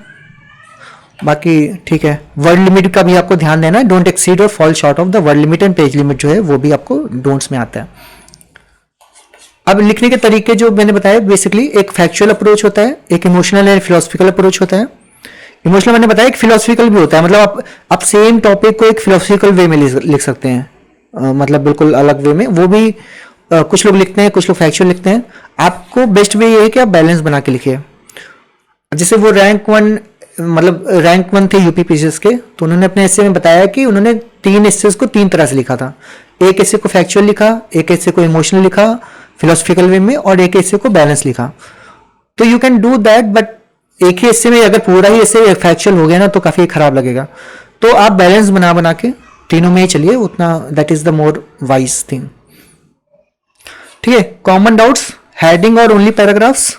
बाकी ठीक है। वर्ड लिमिट का भी आपको ध्यान देना है, डोंट एक्सीड और fall short of the word limit and page limit जो है वो भी आपको डोंट्स में आता है। अब लिखने के तरीके जो मैंने बताया, बेसिकली एक फैक्चुअल अप्रोच होता है, एक इमोशनल एंड फिलोसफिकल अप्रोच होता है। इमोशनल मैंने बताया, एक फिलोसफिकल भी होता है, मतलब आप सेम टॉपिक को एक फिलोसफिकल वे में लिख सकते हैं, मतलब बिल्कुल अलग वे में। वो भी कुछ लोग लिखते हैं, कुछ लोग फैक्चुअल लिखते हैं। आपको बेस्ट वे ये है कि आप बैलेंस बना के लिखिए। जैसे वो रैंक 1 थे यूपी पीसीएस के, तो उन्होंने अपने एस्से में बताया कि उन्होंने 3 एस्सेस को 3 तरह से लिखा था। एक ऐसे को फैक्चुअल लिखा, एक ऐसे को इमोशनल लिखा फिलोसफिकल वे में, और एक ऐसे को बैलेंस लिखा। तो you can do that, but एक ही ऐसे में अगर पूरा ही ऐसे फैक्चुअल हो गया ना तो काफी खराब लगेगा। तो आप बैलेंस बना बना के तीनों में ही चलिए, उतना that is the more wise thing. ठीक है, कॉमन डाउट्स, हेडिंग और ओनली पैराग्राफ्स।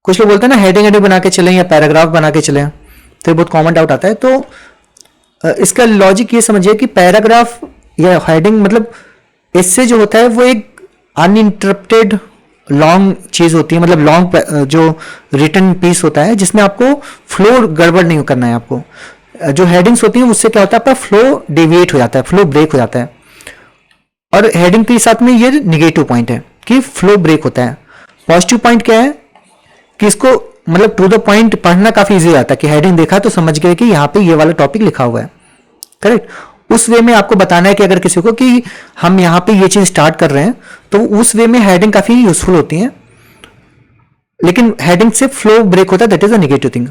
कुछ लोग बोलते हैं ना हेडिंग हेडिंग बना के चलें या पैराग्राफ बना के चलें, तो ये बहुत कॉमन डाउट आता है। तो इसका लॉजिक ये समझिए कि पैराग्राफ या हेडिंग मतलब इससे जो होता है वो एक अनइंटरप्टेड लॉन्ग चीज होती है, मतलब लॉन्ग जो रिटर्न पीस होता है जिसमें आपको फ्लो गड़बड़ नहीं करना है। आपको जो हेडिंग्स होती हैं उससे क्या होता है, आपका फ्लो डेविएट हो जाता है, फ्लो ब्रेक हो जाता है। और हेडिंग के साथ में ये निगेटिव पॉइंट है कि फ्लो ब्रेक होता है। पॉजिटिव पॉइंट क्या है कि इसको मतलब टू द पॉइंट पढ़ना काफी इजी आता है कि हेडिंग देखा तो समझ गए कि यहाँ पे ये वाला टॉपिक लिखा हुआ है, करेक्ट। उस वे में आपको बताना है कि अगर किसी को कि हम यहाँ पे ये चीज स्टार्ट कर रहे हैं, तो उस वे में हेडिंग काफी यूजफुल होती है। लेकिन हेडिंग से फ्लो ब्रेक होता है, that is a negative thing.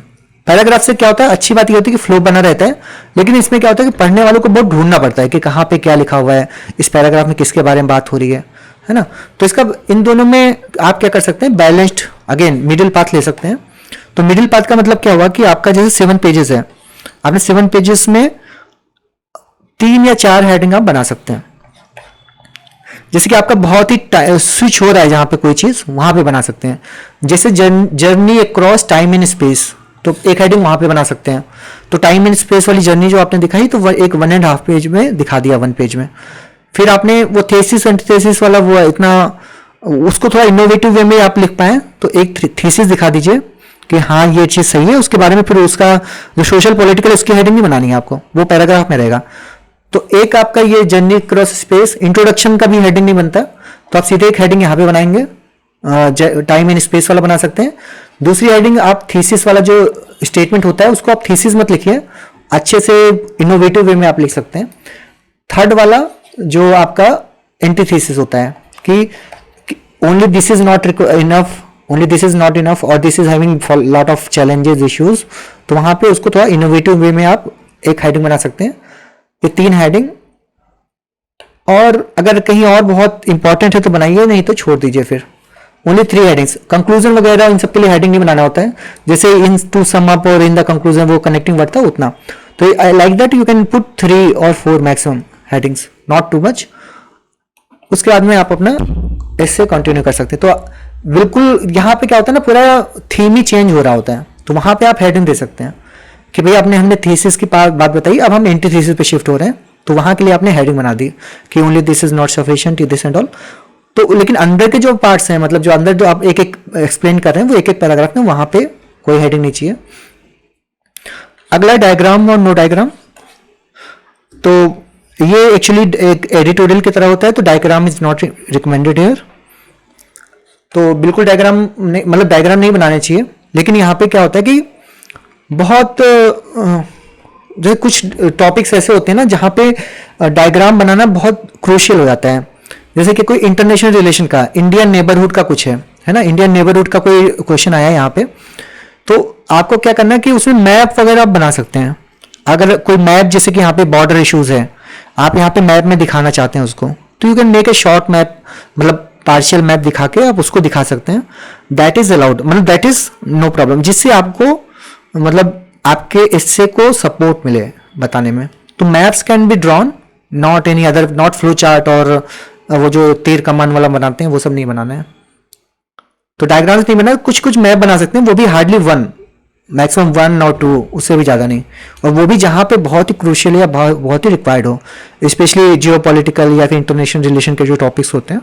Paragraph से क्या होता है, अच्छी बात ये होती है कि फ्लो बना रहता है, लेकिन इसमें क्या होता है कि पढ़ने वालों को बहुत ढूंढना पड़ता है कि कहाँ पे क्या लिखा हुआ है, इस पैराग्राफ में किसके बारे में बात हो रही है ना। तो इसका इन दोनों में आप क्या कर सकते हैं, बैलेंस्ड अगेन मिडिल पाथ ले सकते हैं। तो मिडिल पाथ का मतलब क्या हुआ कि आपका जैसे 7 पेजेस है, आपने 7 पेजेस में 3 या 4 हेडिंग आप बना सकते हैं। जैसे कि आपका बहुत ही स्विच हो रहा है जहां पे कोई चीज, वहां पे बना सकते हैं। जैसे journey across time and space, तो एक हेडिंग वहां पे बना सकते हैं। तो टाइम एंड स्पेस वाली जर्नी जो आपने दिखाई तो एक 1.5 पेज में दिखा दिया, 1 पेज में। फिर आपने वो थीसिस एंटीथेसिस वाला वो इतना उसको थोड़ा इनोवेटिव वे में आप लिख पाए, तो एक थीसिस दिखा दीजिए कि हाँ ये चीज सही है। उसके बारे में फिर उसका जो सोशल पॉलिटिकल उसकी हेडिंग नहीं बनानी है आपको, वो पैराग्राफ में रहेगा। तो एक आपका ये जर्नी क्रॉस स्पेस इंट्रोडक्शन का भी हेडिंग नहीं बनता, तो आप सीधे एक हेडिंग यहाँ पे बनाएंगे, टाइम एंड स्पेस वाला बना सकते हैं। दूसरी हेडिंग आप थीसिस वाला जो स्टेटमेंट होता है उसको आप थीसिस मत लिखिए, अच्छे से इनोवेटिव वे में आप लिख सकते हैं। थर्ड वाला जो आपका एंटीथीसिस होता है कि only this is not enough, only this is not enough और this is having lot of challenges issues, तो वहां पे उसको थोड़ा इनोवेटिव वे में आप एक हेडिंग बना सकते हैं। ये 3 हेडिंग, और अगर कहीं और बहुत इंपॉर्टेंट है तो बनाइए, नहीं तो छोड़ दीजिए। फिर ओनली 3 हेडिंग्स, कंक्लूजन वगैरह इन सब के लिए हेडिंग नहीं बनाना होता है। जैसे इन टू सम अप और इन द कंक्लूजन वो कनेक्टिंग वर्ड था उतना, तो I like that you can put 3 और 4 maximum headings, not too much. उसके बाद में आप अपना इससे कंटिन्यू कर सकते हैं। तो बिल्कुल यहाँ पे क्या होता है ना, पूरा थीम ही चेंज हो रहा होता है, तो वहां पे आप हेडिंग दे सकते हैं कि भाई आपने हमने थीसिस की बात बताई, अब हम एंटी थीसिस पे शिफ्ट हो रहे हैं, तो वहां के लिए आपने हेडिंग बना दी कि only this is not sufficient this and all. तो लेकिन अंदर के जो पार्ट्स हैं, मतलब जो अंदर जो आप एक एक एक्सप्लेन कर रहे हैं वो एक एक पैराग्राफ में, वहां पे कोई हेडिंग नहीं चाहिए। अगला डायग्राम और नो डायग्राम, तो ये एक्चुअली एक एडिटोरियल की तरह होता है, तो diagram is not recommended here. तो बिल्कुल डायग्राम मतलब डायग्राम नहीं बनाने चाहिए। लेकिन यहाँ पे क्या होता है कि बहुत जो कुछ टॉपिक्स ऐसे होते हैं ना जहाँ पे डायग्राम बनाना बहुत क्रूशियल हो जाता है। जैसे कि कोई इंटरनेशनल रिलेशन का, इंडियन नेबरहुड का कुछ है ना, इंडियन नेबरहुड का कोई क्वेश्चन आया है यहाँ पे, तो आपको क्या करना है कि उसमें मैप वगैरह आप बना सकते हैं। अगर कोई मैप, जैसे कि यहाँ पे बॉर्डर इश्यूज है, आप यहाँ पे मैप में दिखाना चाहते हैं उसको, तो you can make a short map, मतलब पार्शियल मैप दिखा के आप उसको दिखा सकते हैं। दैट इज अलाउड, मतलब दैट इज नो प्रॉब्लम, जिससे आपको मतलब आपके इससे को सपोर्ट मिले बताने में। तो maps can be drawn, not any other, not flow chart और वो जो तीर कमान वाला बनाते हैं वो सब नहीं बनाना है। तो डायग्राम्स नहीं बना, कुछ कुछ मैप बना सकते हैं, वो भी हार्डली 1, मैक्सिमम 1 और 2, उससे भी ज़्यादा नहीं। और वो भी जहाँ पे बहुत ही क्रूशियल या बहुत ही रिक्वायर्ड हो, स्पेशली जियो पॉलिटिकल या फिर इंटरनेशनल रिलेशन के जो टॉपिक्स होते हैं।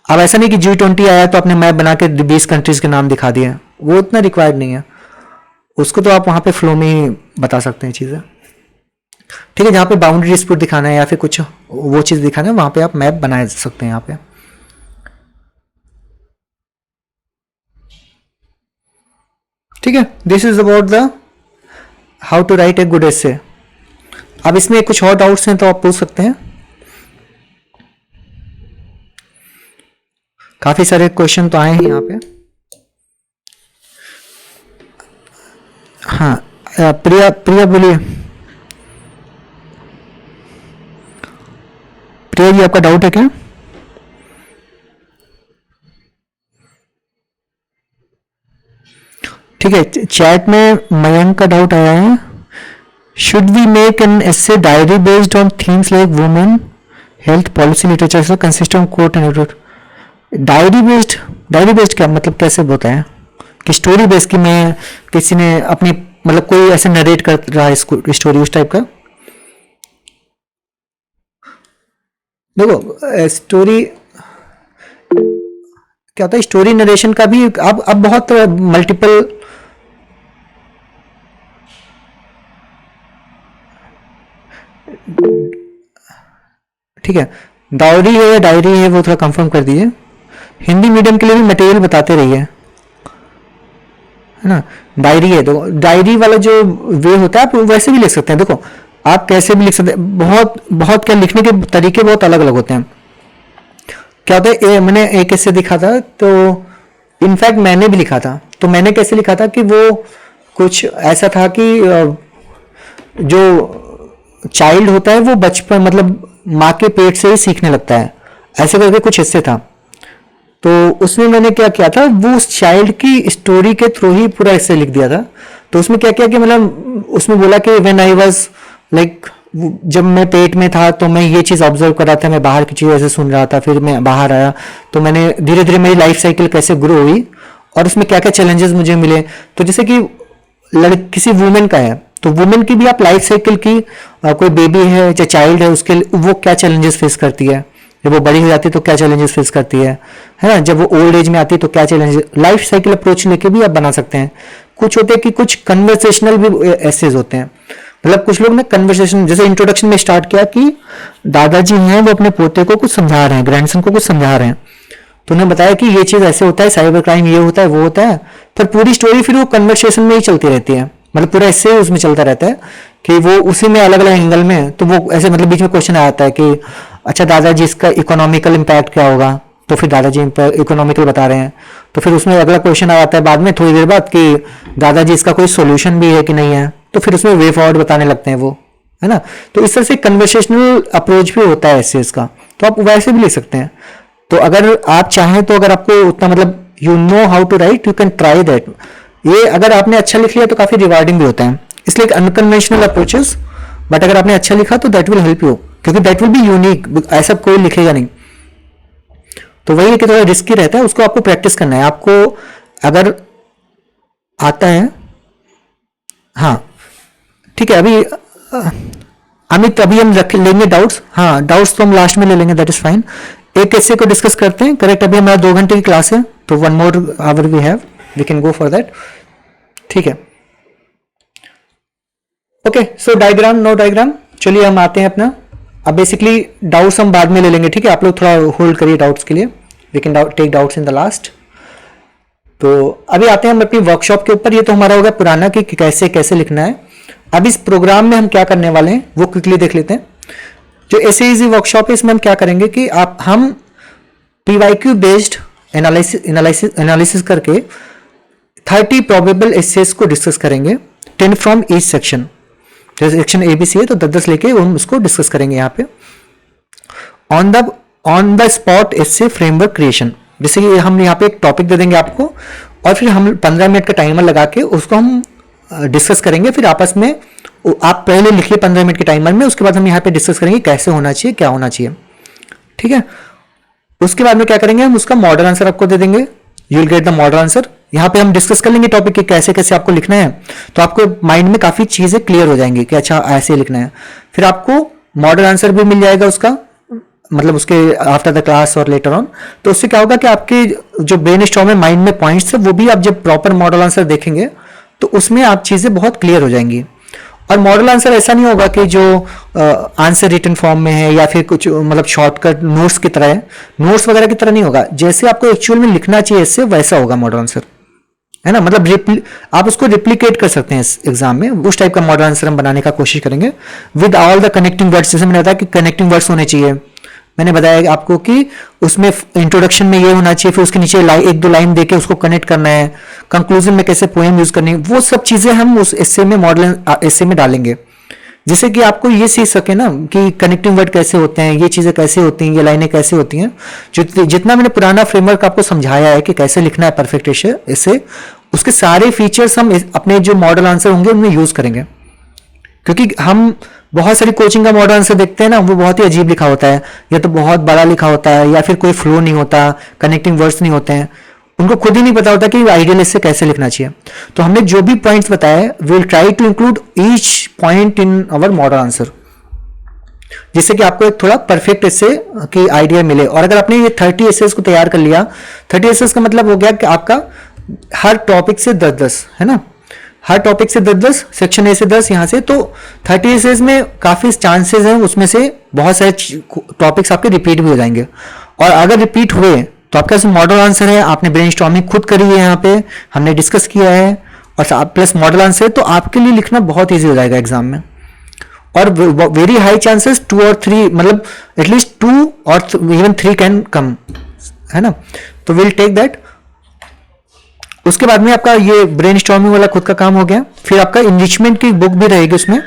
अब ऐसा नहीं कि G20 आया तो आपने मैप बना के 20 कंट्रीज के नाम दिखा दिए, वो उतना रिक्वायर्ड नहीं है। उसको तो आप वहाँ पे फ्लो में ही बता सकते हैं चीज़ें, ठीक है। जहाँ पे बाउंड्री डिस्प्यूट दिखाना है या फिर कुछ वो चीज़ दिखाना है, वहाँ पे आप मैप बना सकते हैं यहाँ पे। ठीक है, this is about the how to write a good essay. अब इसमें कुछ और डाउट्स हैं तो आप पूछ सकते हैं। काफी सारे क्वेश्चन तो आए हैं यहाँ पे। हाँ, प्रिया प्रिया बोलिए। प्रिया जी आपका डाउट है क्या? ठीक है, चैट में मयंक का डाउट आया है, should we make an essay diary based on themes like women health policy literature consistent quote and diary based क्या मतलब, कैसे होता है कि स्टोरी बेस्ड की मैं किसी ने अपनी मतलब कोई ऐसे नरेट कर रहा है स्टोरी उस टाइप का? देखो स्टोरी क्या होता है, स्टोरी नरेशन का भी अब बहुत मल्टीपल ठीक है, डायरी है या डायरी है वो थोड़ा कंफर्म कर दीजिए। हिंदी मीडियम के लिए भी मटेरियल बताते रहिए, है ना। डायरी है तो डायरी वाला जो वे होता है आप वैसे भी लिख सकते हैं। देखो आप कैसे भी लिख सकते हैं, बहुत बहुत क्या लिखने के तरीके बहुत अलग अलग होते हैं। क्या होता है, मैंने एक ऐसे दिखा था, तो इनफैक्ट मैंने भी लिखा था, तो मैंने कैसे लिखा था कि वो कुछ ऐसा था कि जो चाइल्ड होता है वो बचपन मतलब माँ के पेट से ही सीखने लगता है, ऐसे करके कुछ हिस्से था। तो उसमें मैंने क्या किया था, वो उस चाइल्ड की स्टोरी के थ्रू ही पूरा हिस्से लिख दिया था। तो उसमें क्या किया कि मतलब उसमें बोला कि व्हेन आई वाज लाइक, जब मैं पेट में था तो मैं ये चीज़ ऑब्जर्व कर रहा था, मैं बाहर की चीज़ ऐसे सुन रहा था, फिर मैं बाहर आया तो मैंने धीरे धीरे मेरी लाइफ साइकिल कैसे ग्रो हुई और उसमें क्या क्या चैलेंजेस मुझे मिले। तो जैसे कि किसी वुमेन का है तो वुमेन की भी आप लाइफ साइकिल की कोई बेबी है या चाइल्ड है उसके वो क्या चैलेंजेस फेस करती है, जब वो बड़ी हो जाती है तो क्या चैलेंजेस फेस करती है ना, जब वो ओल्ड एज में आती है तो क्या चैलेंजेस, लाइफ साइकिल अप्रोच लेके भी आप बना सकते हैं। कुछ होते हैं कि कुछ कन्वर्सेशनल भी एसेज होते हैं, मतलब कुछ लोग ने कन्वर्सेशन जैसे इंट्रोडक्शन में स्टार्ट किया कि दादाजी हैं वो अपने पोते को कुछ समझा रहे हैं, ग्रैंडसन को कुछ समझा रहे हैं, तो उन्हें बताया कि ये चीज ऐसे होता है, साइबर क्राइम ये होता है वो होता है, फिर पूरी स्टोरी फिर वो कन्वर्सेशन में ही चलती रहती है, मतलब पूरा ऐसे उसमें चलता रहता है कि वो उसी में अलग अलग एंगल में, तो वो ऐसे मतलब बीच में क्वेश्चन आता है कि अच्छा दादाजी इसका इकोनॉमिकल इम्पैक्ट क्या होगा, तो फिर दादाजी इकोनॉमिकल बता रहे हैं, तो फिर उसमें अगला क्वेश्चन आ जाता है बाद में थोड़ी देर बाद कि दादाजी इसका कोई सोल्यूशन भी है कि नहीं है, तो फिर उसमें वे फॉरवर्ड बताने लगते हैं वो, है ना। तो इस तरह से कन्वर्सेशनल अप्रोच भी होता है एसेस का, तो आप वैसे भी लिख सकते हैं। तो अगर आप चाहें तो अगर आपको उतना मतलब you know how to write you can try that, ये अगर आपने अच्छा लिख लिया तो काफी रिवार्डिंग भी होता है, इसलिए अनकन्वेंशनल अप्रोचेस, बट अगर आपने अच्छा लिखा तो दैट विल हेल्प यू, क्योंकि दैट विल बी यूनिक, ऐसा कोई लिखेगा नहीं। तो वही है कि थोड़ा रिस्की रहता है, उसको आपको प्रैक्टिस करना है, आपको अगर आता है। हाँ ठीक है, अभी अमित अभी हम रख लेंगे डाउट्स, हाँ डाउट्स तो हम लास्ट में ले लेंगे, दैट इज फाइन। एक ऐसे को डिस्कस करते हैं, करेक्ट, अभी हमारा 2 घंटे की क्लास है तो 1 more hour we have, we can go for that, ठीक है। Okay so diagram, no diagram, चलिए हम आते हैं अपना, अब बेसिकली डाउट्स हम बाद में ले लेंगे, ठीक है, आप लोग थोड़ा होल्ड करिए डाउट्स के लिए, we can take doubts in the last. तो अभी आते हैं हम अपनी वर्कशॉप के ऊपर, ये तो हमारा होगा पुराना कि कैसे कैसे लिखना है। अब इस प्रोग्राम में हम क्या करने वाले हैं वो क्विकली देख लेते हैं। जो ऐसे इजी वर्कशॉप है इसमें हम क्या करेंगे कि हम पीवाईक्यू बेस्ड एनालिसिस करके 30 प्रोबेबल एसेस को डिस्कस करेंगे, 10 फ्रॉम ईच सेक्शन, जैसे सेक्शन एबीसी है तो 10 लेके हम उसको डिस्कस करेंगे यहाँ पे। On the spot essay framework creation, जैसे कि हम यहाँ पे एक टॉपिक दे देंगे आपको और फिर हम 15 मिनट का टाइमर लगा के उसको हम डिस्कस करेंगे, फिर आपस में आप पहले लिखिए 15 मिनट के टाइमर में, उसके बाद हम यहाँ पे डिस्कस करेंगे कैसे होना चाहिए क्या होना चाहिए, ठीक है। उसके बाद में क्या करेंगे, हम उसका मॉडल आंसर आपको दे देंगे, you will get the model answer. यहाँ पे हम डिस्कस कर लेंगे टॉपिक के कैसे कैसे आपको लिखना है, तो आपको माइंड में काफी चीजें क्लियर हो जाएंगी कि अच्छा ऐसे लिखना है, फिर आपको मॉडल आंसर भी मिल जाएगा उसका, मतलब उसके आफ्टर द क्लास और लेटर ऑन। तो उससे क्या होगा कि आपके जो ब्रेन स्टॉर्म में माइंड में पॉइंट्स है वो भी आप जब प्रॉपर मॉडल आंसर देखेंगे तो उसमें आप चीजें बहुत क्लियर हो जाएंगी। और मॉडल आंसर ऐसा नहीं होगा कि जो आंसर रिटन फॉर्म में है या फिर कुछ मतलब शॉर्टकट नोट्स की तरह है, नोट्स वगैरह की तरह नहीं होगा, जैसे आपको एक्चुअल में लिखना चाहिए इससे वैसा होगा मॉडल आंसर, है ना। मतलब आप उसको रिप्लिकेट कर सकते हैं इस एग्जाम में, उस टाइप का मॉडल आंसर हम बनाने का कोशिश करेंगे with all the connecting words. जैसे मैंने बताया कि कनेक्टिंग वर्ड्स होने चाहिए, मैंने बताया आपको कि उसमें इंट्रोडक्शन में ये होना चाहिए, फिर उसके नीचे 1-2 लाइन देके उसको कनेक्ट करना है, कंक्लूजन में कैसे पोएम यूज करनी है, वो सब चीजें हम उस एस्से में मॉडल एस्से में डालेंगे, जिससे कि आपको ये सीख सके ना कि कनेक्टिंग वर्ड कैसे होते हैं, ये चीज़ें कैसे होती हैं, ये लाइनें कैसे होती हैं। जितना मैंने पुराना फ्रेमवर्क आपको समझाया है कि कैसे लिखना है परफेक्ट ऐसे, उसके सारे फीचर्स हम अपने जो मॉडल आंसर होंगे उनमें यूज़ करेंगे। क्योंकि हम बहुत सारी कोचिंग का मॉडल आंसर देखते हैं ना, वो बहुत ही अजीब लिखा होता है, या तो बहुत बड़ा लिखा होता है, या फिर कोई फ्लो नहीं होता, कनेक्टिंग वर्ड्स नहीं होते हैं, उनको खुद ही नहीं पता होता कि आइडियल इससे कैसे लिखना चाहिए। तो हमने जो भी पॉइंट्स बताए, we will try to include each point in our model answer, जिससे कि आपको एक थोड़ा परफेक्ट इससे की आइडिया मिले। और अगर आपने ये 30 एसेस को तैयार कर लिया, 30 एसेस का मतलब हो गया कि आपका हर टॉपिक से 10-10 है ना, हर टॉपिक से 10-10, सेक्शन ए से 10 यहाँ से, तो 30 एसेस में काफ़ी चांसेस हैं उसमें से बहुत सारे टॉपिक्स आपके रिपीट भी हो जाएंगे। और अगर रिपीट हुए तो आपका मॉडल आंसर है, आपने ब्रेनस्टॉर्मिंग खुद करी है, यहाँ पे हमने डिस्कस किया है, और प्लस मॉडल आंसर है, तो आपके लिए लिखना बहुत ईजी हो जाएगा एग्जाम में। और वेरी हाई चांसेस 2 और 3, मतलब एटलीस्ट 2 और इवन 3 कैन कम, है ना। तो विल टेक दैट। उसके बाद में आपका ये ब्रेनस्टॉर्मिंग वाला खुद का काम हो गया। फिर आपका इनरिचमेंट की बुक भी रहेगी उसमें।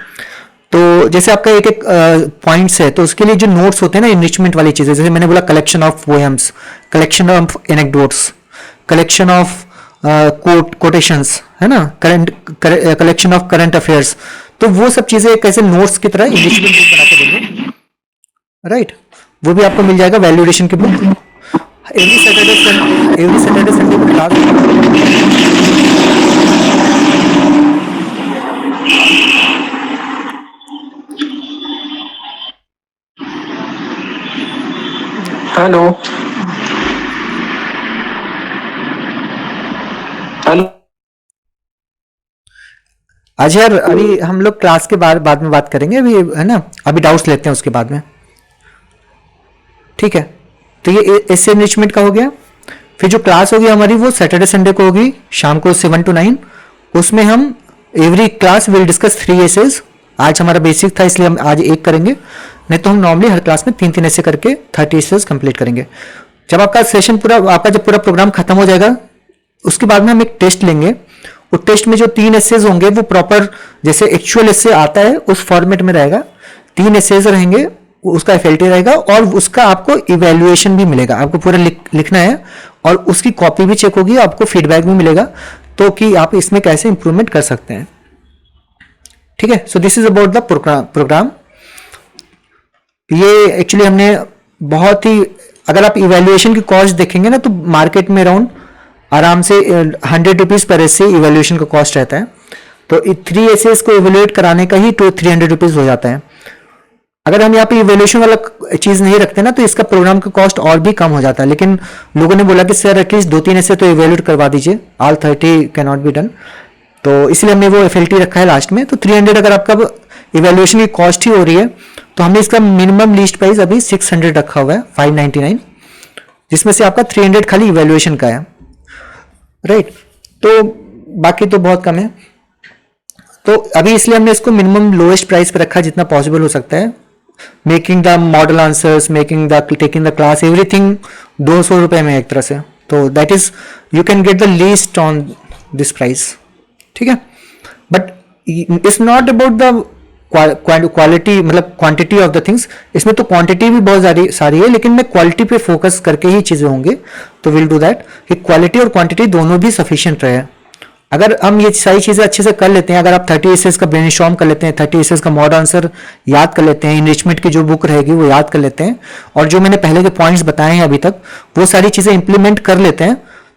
तो जैसे आपका एक एक पॉइंट्स है, तो उसके लिए जो नोट्स होते हैं ना इनरिचमेंट वाली चीजें, जैसे मैंने बोला collection of poems, collection of anecdotes, collection of quotations, है ना, कलेक्शन ऑफ करंट अफेयर्स, तो वो सब चीजें कैसे नोट्स की तरह इनरिचमेंट बुक बना के देंगे, राइट। वो भी आपको मिल जाएगा, वैल्यूएशन की बुक। एवरी सैटरडे संडे को क्लास। Hello hello. आज यार अभी हम लोग क्लास के बाद में बात करेंगे, अभी है ना, अभी डाउट्स लेते हैं उसके बाद में, ठीक है। तो ये एसे एनरिचमेंट का हो गया। फिर जो क्लास होगी हमारी वो सैटरडे संडे को होगी, शाम को 7 to 9। उसमें हम every class will discuss 3 essays. आज हमारा बेसिक था इसलिए हम आज एक करेंगे, नहीं तो हम नॉर्मली हर क्लास में 3-3 ऐसे करके 30 एसेज कंप्लीट करेंगे। जब आपका सेशन पूरा, आपका जब पूरा प्रोग्राम खत्म हो जाएगा, उसके बाद में हम एक टेस्ट लेंगे। वो टेस्ट में जो 3 एसेज होंगे वो प्रॉपर जैसे एक्चुअल एसे आता है उस फॉर्मेट में रहेगा। 3 एसेज रहेंगे, उसका एफएलटी रहेगा, और उसका आपको इवैल्यूएशन भी मिलेगा। आपको पूरा लिखना है और उसकी कॉपी भी चेक होगी, आपको फीडबैक भी मिलेगा, तो कि आप इसमें कैसे इंप्रूवमेंट कर सकते हैं, ठीक है। So this is about the programme. ये एक्चुअली हमने बहुत ही, अगर आप इवैल्यूएशन की कॉस्ट देखेंगे ना, तो मार्केट में अराउंड आराम से 100 रुपीज पर एसे इवैल्यूएशन का कॉस्ट रहता है। तो 3 एसेस को इवैल्यूएट कराने का ही 300 रुपीज हो जाता है। अगर हम यहाँ पे इवैल्यूएशन वाला चीज नहीं रखते ना, तो इसका प्रोग्राम का कॉस्ट और भी कम हो जाता है। लेकिन लोगों ने बोला कि सर एटलीस्ट 2-3 ऐसे तो इवैल्यूएट करवा दीजिए, all 30 can not be done, तो इसलिए हमने वो एफएलटी रखा है लास्ट में। तो 300 अगर आपका इवैल्यूएशन की कॉस्ट ही हो रही है, तो हमने इसका मिनिमम लिस्ट प्राइस अभी 600 रखा हुआ है, 599, जिसमें से आपका 300 खाली इवैल्यूएशन का है, राइट। तो बाकी तो बहुत कम है, तो अभी इसलिए हमने इसको मिनिमम लोएस्ट प्राइस पे रखा जितना पॉसिबल हो सकता है। Making the model answers, taking the class, everything 200 रुपए में एक तरह से। तो that is you can get the least on this price, ठीक है। But it's not about the quality, मतलब क्वांटिटी ऑफ द थिंग्स। इसमें तो क्वांटिटी भी बहुत सारी है, लेकिन मैं क्वालिटी पे फोकस करके ही चीजें होंगे। तो विल डू दैट कि क्वालिटी और क्वांटिटी दोनों भी सफिशिएंट रहे। अगर हम ये सारी चीजें अच्छे से कर लेते हैं, अगर आप 30 एसेस का ब्रेनस्टॉर्म कर लेते हैं, 30 एसेस का मॉडल आंसर याद कर लेते हैं, इनरिचमेंट की जो बुक रहेगी वो याद कर लेते हैं, और जो मैंने पहले के पॉइंट्स बताए हैं अभी तक वो सारी चीजें इंप्लीमेंट कर लेते हैं,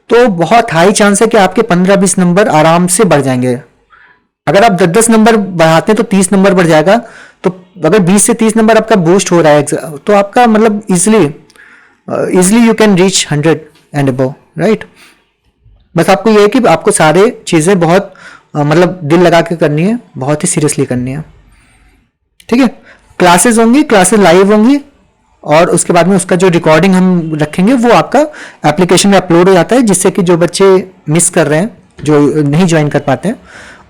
तो बहुत हाई चांस है कि आपके 15-20 नंबर आराम से बढ़ जाएंगे। अगर आप 10-10 नंबर बढ़ाते हैं तो 30 नंबर बढ़ जाएगा। तो अगर 20 से 30 नंबर आपका बूस्ट हो रहा है, तो आपका मतलब easily you can reach 100 and above, right. बस आपको ये है कि आपको सारे चीजें बहुत मतलब दिल लगा के करनी है, बहुत ही सीरियसली करनी है, ठीक है। क्लासेस होंगी, क्लासेस लाइव होंगी, और उसके बाद में उसका जो रिकॉर्डिंग हम रखेंगे वो आपका एप्लीकेशन में अपलोड हो जाता है, जिससे कि जो बच्चे मिस कर रहे हैं, जो नहीं ज्वाइन कर पाते हैं,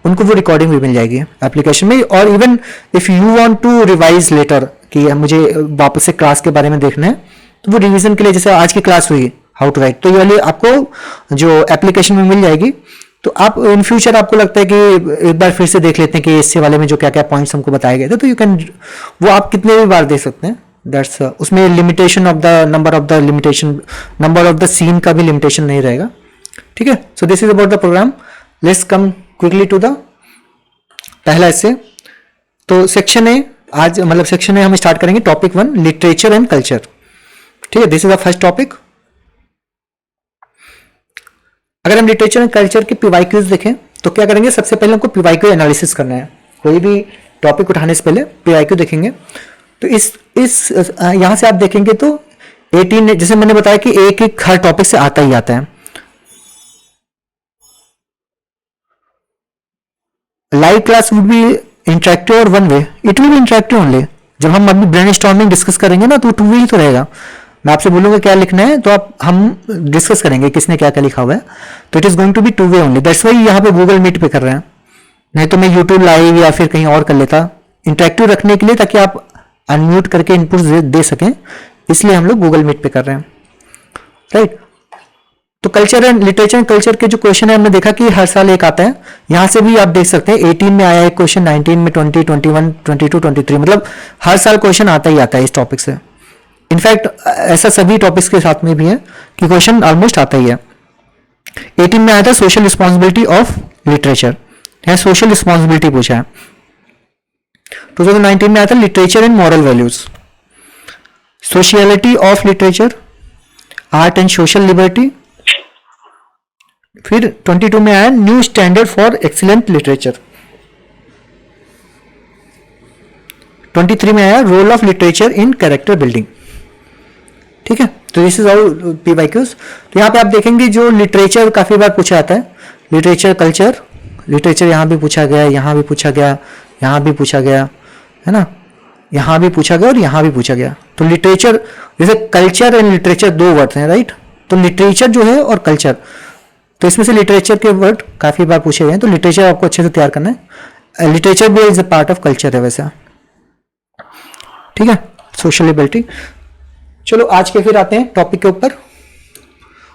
उनको वो रिकॉर्डिंग भी मिल जाएगी एप्लीकेशन में। और even if you want to revise letter कि मुझे वापस से क्लास के बारे में देखना है, तो वो रिवीजन के लिए, जैसे आज की क्लास हुई हाउ टू राइट, तो ये वाली आपको जो एप्लीकेशन में मिल जाएगी। तो आप इन फ्यूचर आपको लगता है कि एक बार फिर से देख लेते हैं कि एसए वाले में जो क्या क्या पॉइंट्स हमको बताए गए थे, तो यू कैन, वो आप कितने भी बार देख सकते हैं। दैट्स उसमें limitation of the number of the scene का भी लिमिटेशन नहीं रहेगा, ठीक है। So this is about the programme. Let's come quickly to the पहला एसे। तो सेक्शन ए, आज मतलब सेक्शन ए हम स्टार्ट करेंगे टॉपिक 1, लिटरेचर एंड कल्चर, ठीक है। This is the first topic. अगर हम लिटरेचर एंड कल्चर के पीवाईक्यूज देखें तो क्या करेंगे, सबसे पहले हमको पीवाईक्यू एनालिसिस करना है। कोई भी टॉपिक उठाने से पहले पीवाईक्यू देखेंगे। तो इस यहां से आप देखेंगे तो 18, जैसे मैंने बताया कि एक एक हर टॉपिक से आता ही आता है। Live class would be interactive और one way, it will be interactive only. जब हम अभी ब्रेनस्टॉर्मिंग डिस्कस करेंगे ना, तो टू वे ही तो रहेगा। मैं आपसे बोलूंगा क्या लिखना है, तो हम डिस्कस करेंगे किसने क्या क्या लिखा हुआ है। तो it is going to be two way only. That's why यहाँ पे गूगल मीट पे कर रहे हैं, नहीं तो मैं यूट्यूब लाइव या फिर कहीं और कर लेता, इंटरेक्टिव रखने के लिए, ताकि आप अनम्यूट करके इनपुट दे सकें। इसलिए हम लोग गूगल मीट पे कर रहे हैं, राइट। तो culture and literature and culture के जो क्वेश्चन है, हमने देखा कि हर साल एक आता है। यहां से भी आप देख सकते हैं 18 में आया एक क्वेश्चन, 19 में, 20, 21, 22, 23, मतलब हर साल क्वेश्चन आता ही आता है इस टॉपिक से। इनफैक्ट ऐसा सभी टॉपिक्स के साथ में भी है कि क्वेश्चन ऑलमोस्ट आता ही है। 18 में आया था सोशल रिस्पॉन्सिबिलिटी ऑफ लिटरेचर, है सोशल रिस्पॉन्सिबिलिटी पूछा है। 2019 में आया था literature and moral values, sociality of literature, art and social liberty. फिर 22 में आया new standard for excellent literature. 23 में आया role of literature in character building, ठीक है। तो दिस इज ऑल पीवाईक्यूज। तो यहाँ पे आप देखेंगे जो लिटरेचर काफी बार पूछा जाता है, लिटरेचर कल्चर, लिटरेचर यहाँ भी पूछा गया, यहाँ भी पूछा गया, यहाँ भी पूछा गया, है ना, यहाँ भी पूछा गया और यहाँ भी पूछा गया। तो लिटरेचर, जैसे कल्चर एंड लिटरेचर दो वर्ड हैं, राइट। तो लिटरेचर जो है और कल्चर, तो इसमें से लिटरेचर के वर्ड काफी बार पूछे गए हैं। तो लिटरेचर आपको अच्छे से तैयार करना है। लिटरेचर भी is a part of culture है वैसा, ठीक है, सोशल लिबर्टी। चलो आज के फिर आते हैं टॉपिक के ऊपर।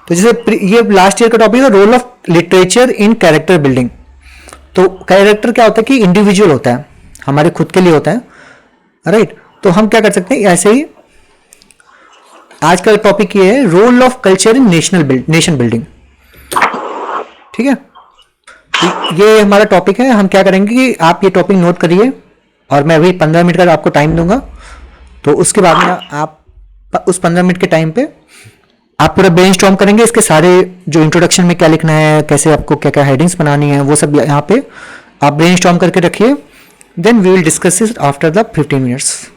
तो जैसे ये लास्ट ईयर का टॉपिक है, role of literature in character building. तो कैरेक्टर क्या होता है कि इंडिविजुअल होता है, हमारे खुद के लिए होता है, राइट। तो हम क्या कर सकते हैं, ऐसे ही आज का टॉपिक ये है, role of culture in nation building, ठीक है। ये हमारा टॉपिक है। हम क्या करेंगे कि आप ये टॉपिक नोट करिए और मैं अभी 15 मिनट का आपको टाइम दूंगा। तो उसके बाद में आप उस 15 मिनट के टाइम पे आप पूरा ब्रेनस्टॉर्म करेंगे, इसके सारे जो इंट्रोडक्शन में क्या लिखना है, कैसे आपको क्या क्या हेडिंग्स बनानी है, वो सब यहाँ पे आप ब्रेनस्टॉर्म करके रखिए। Then we will discuss it after the 15 minutes.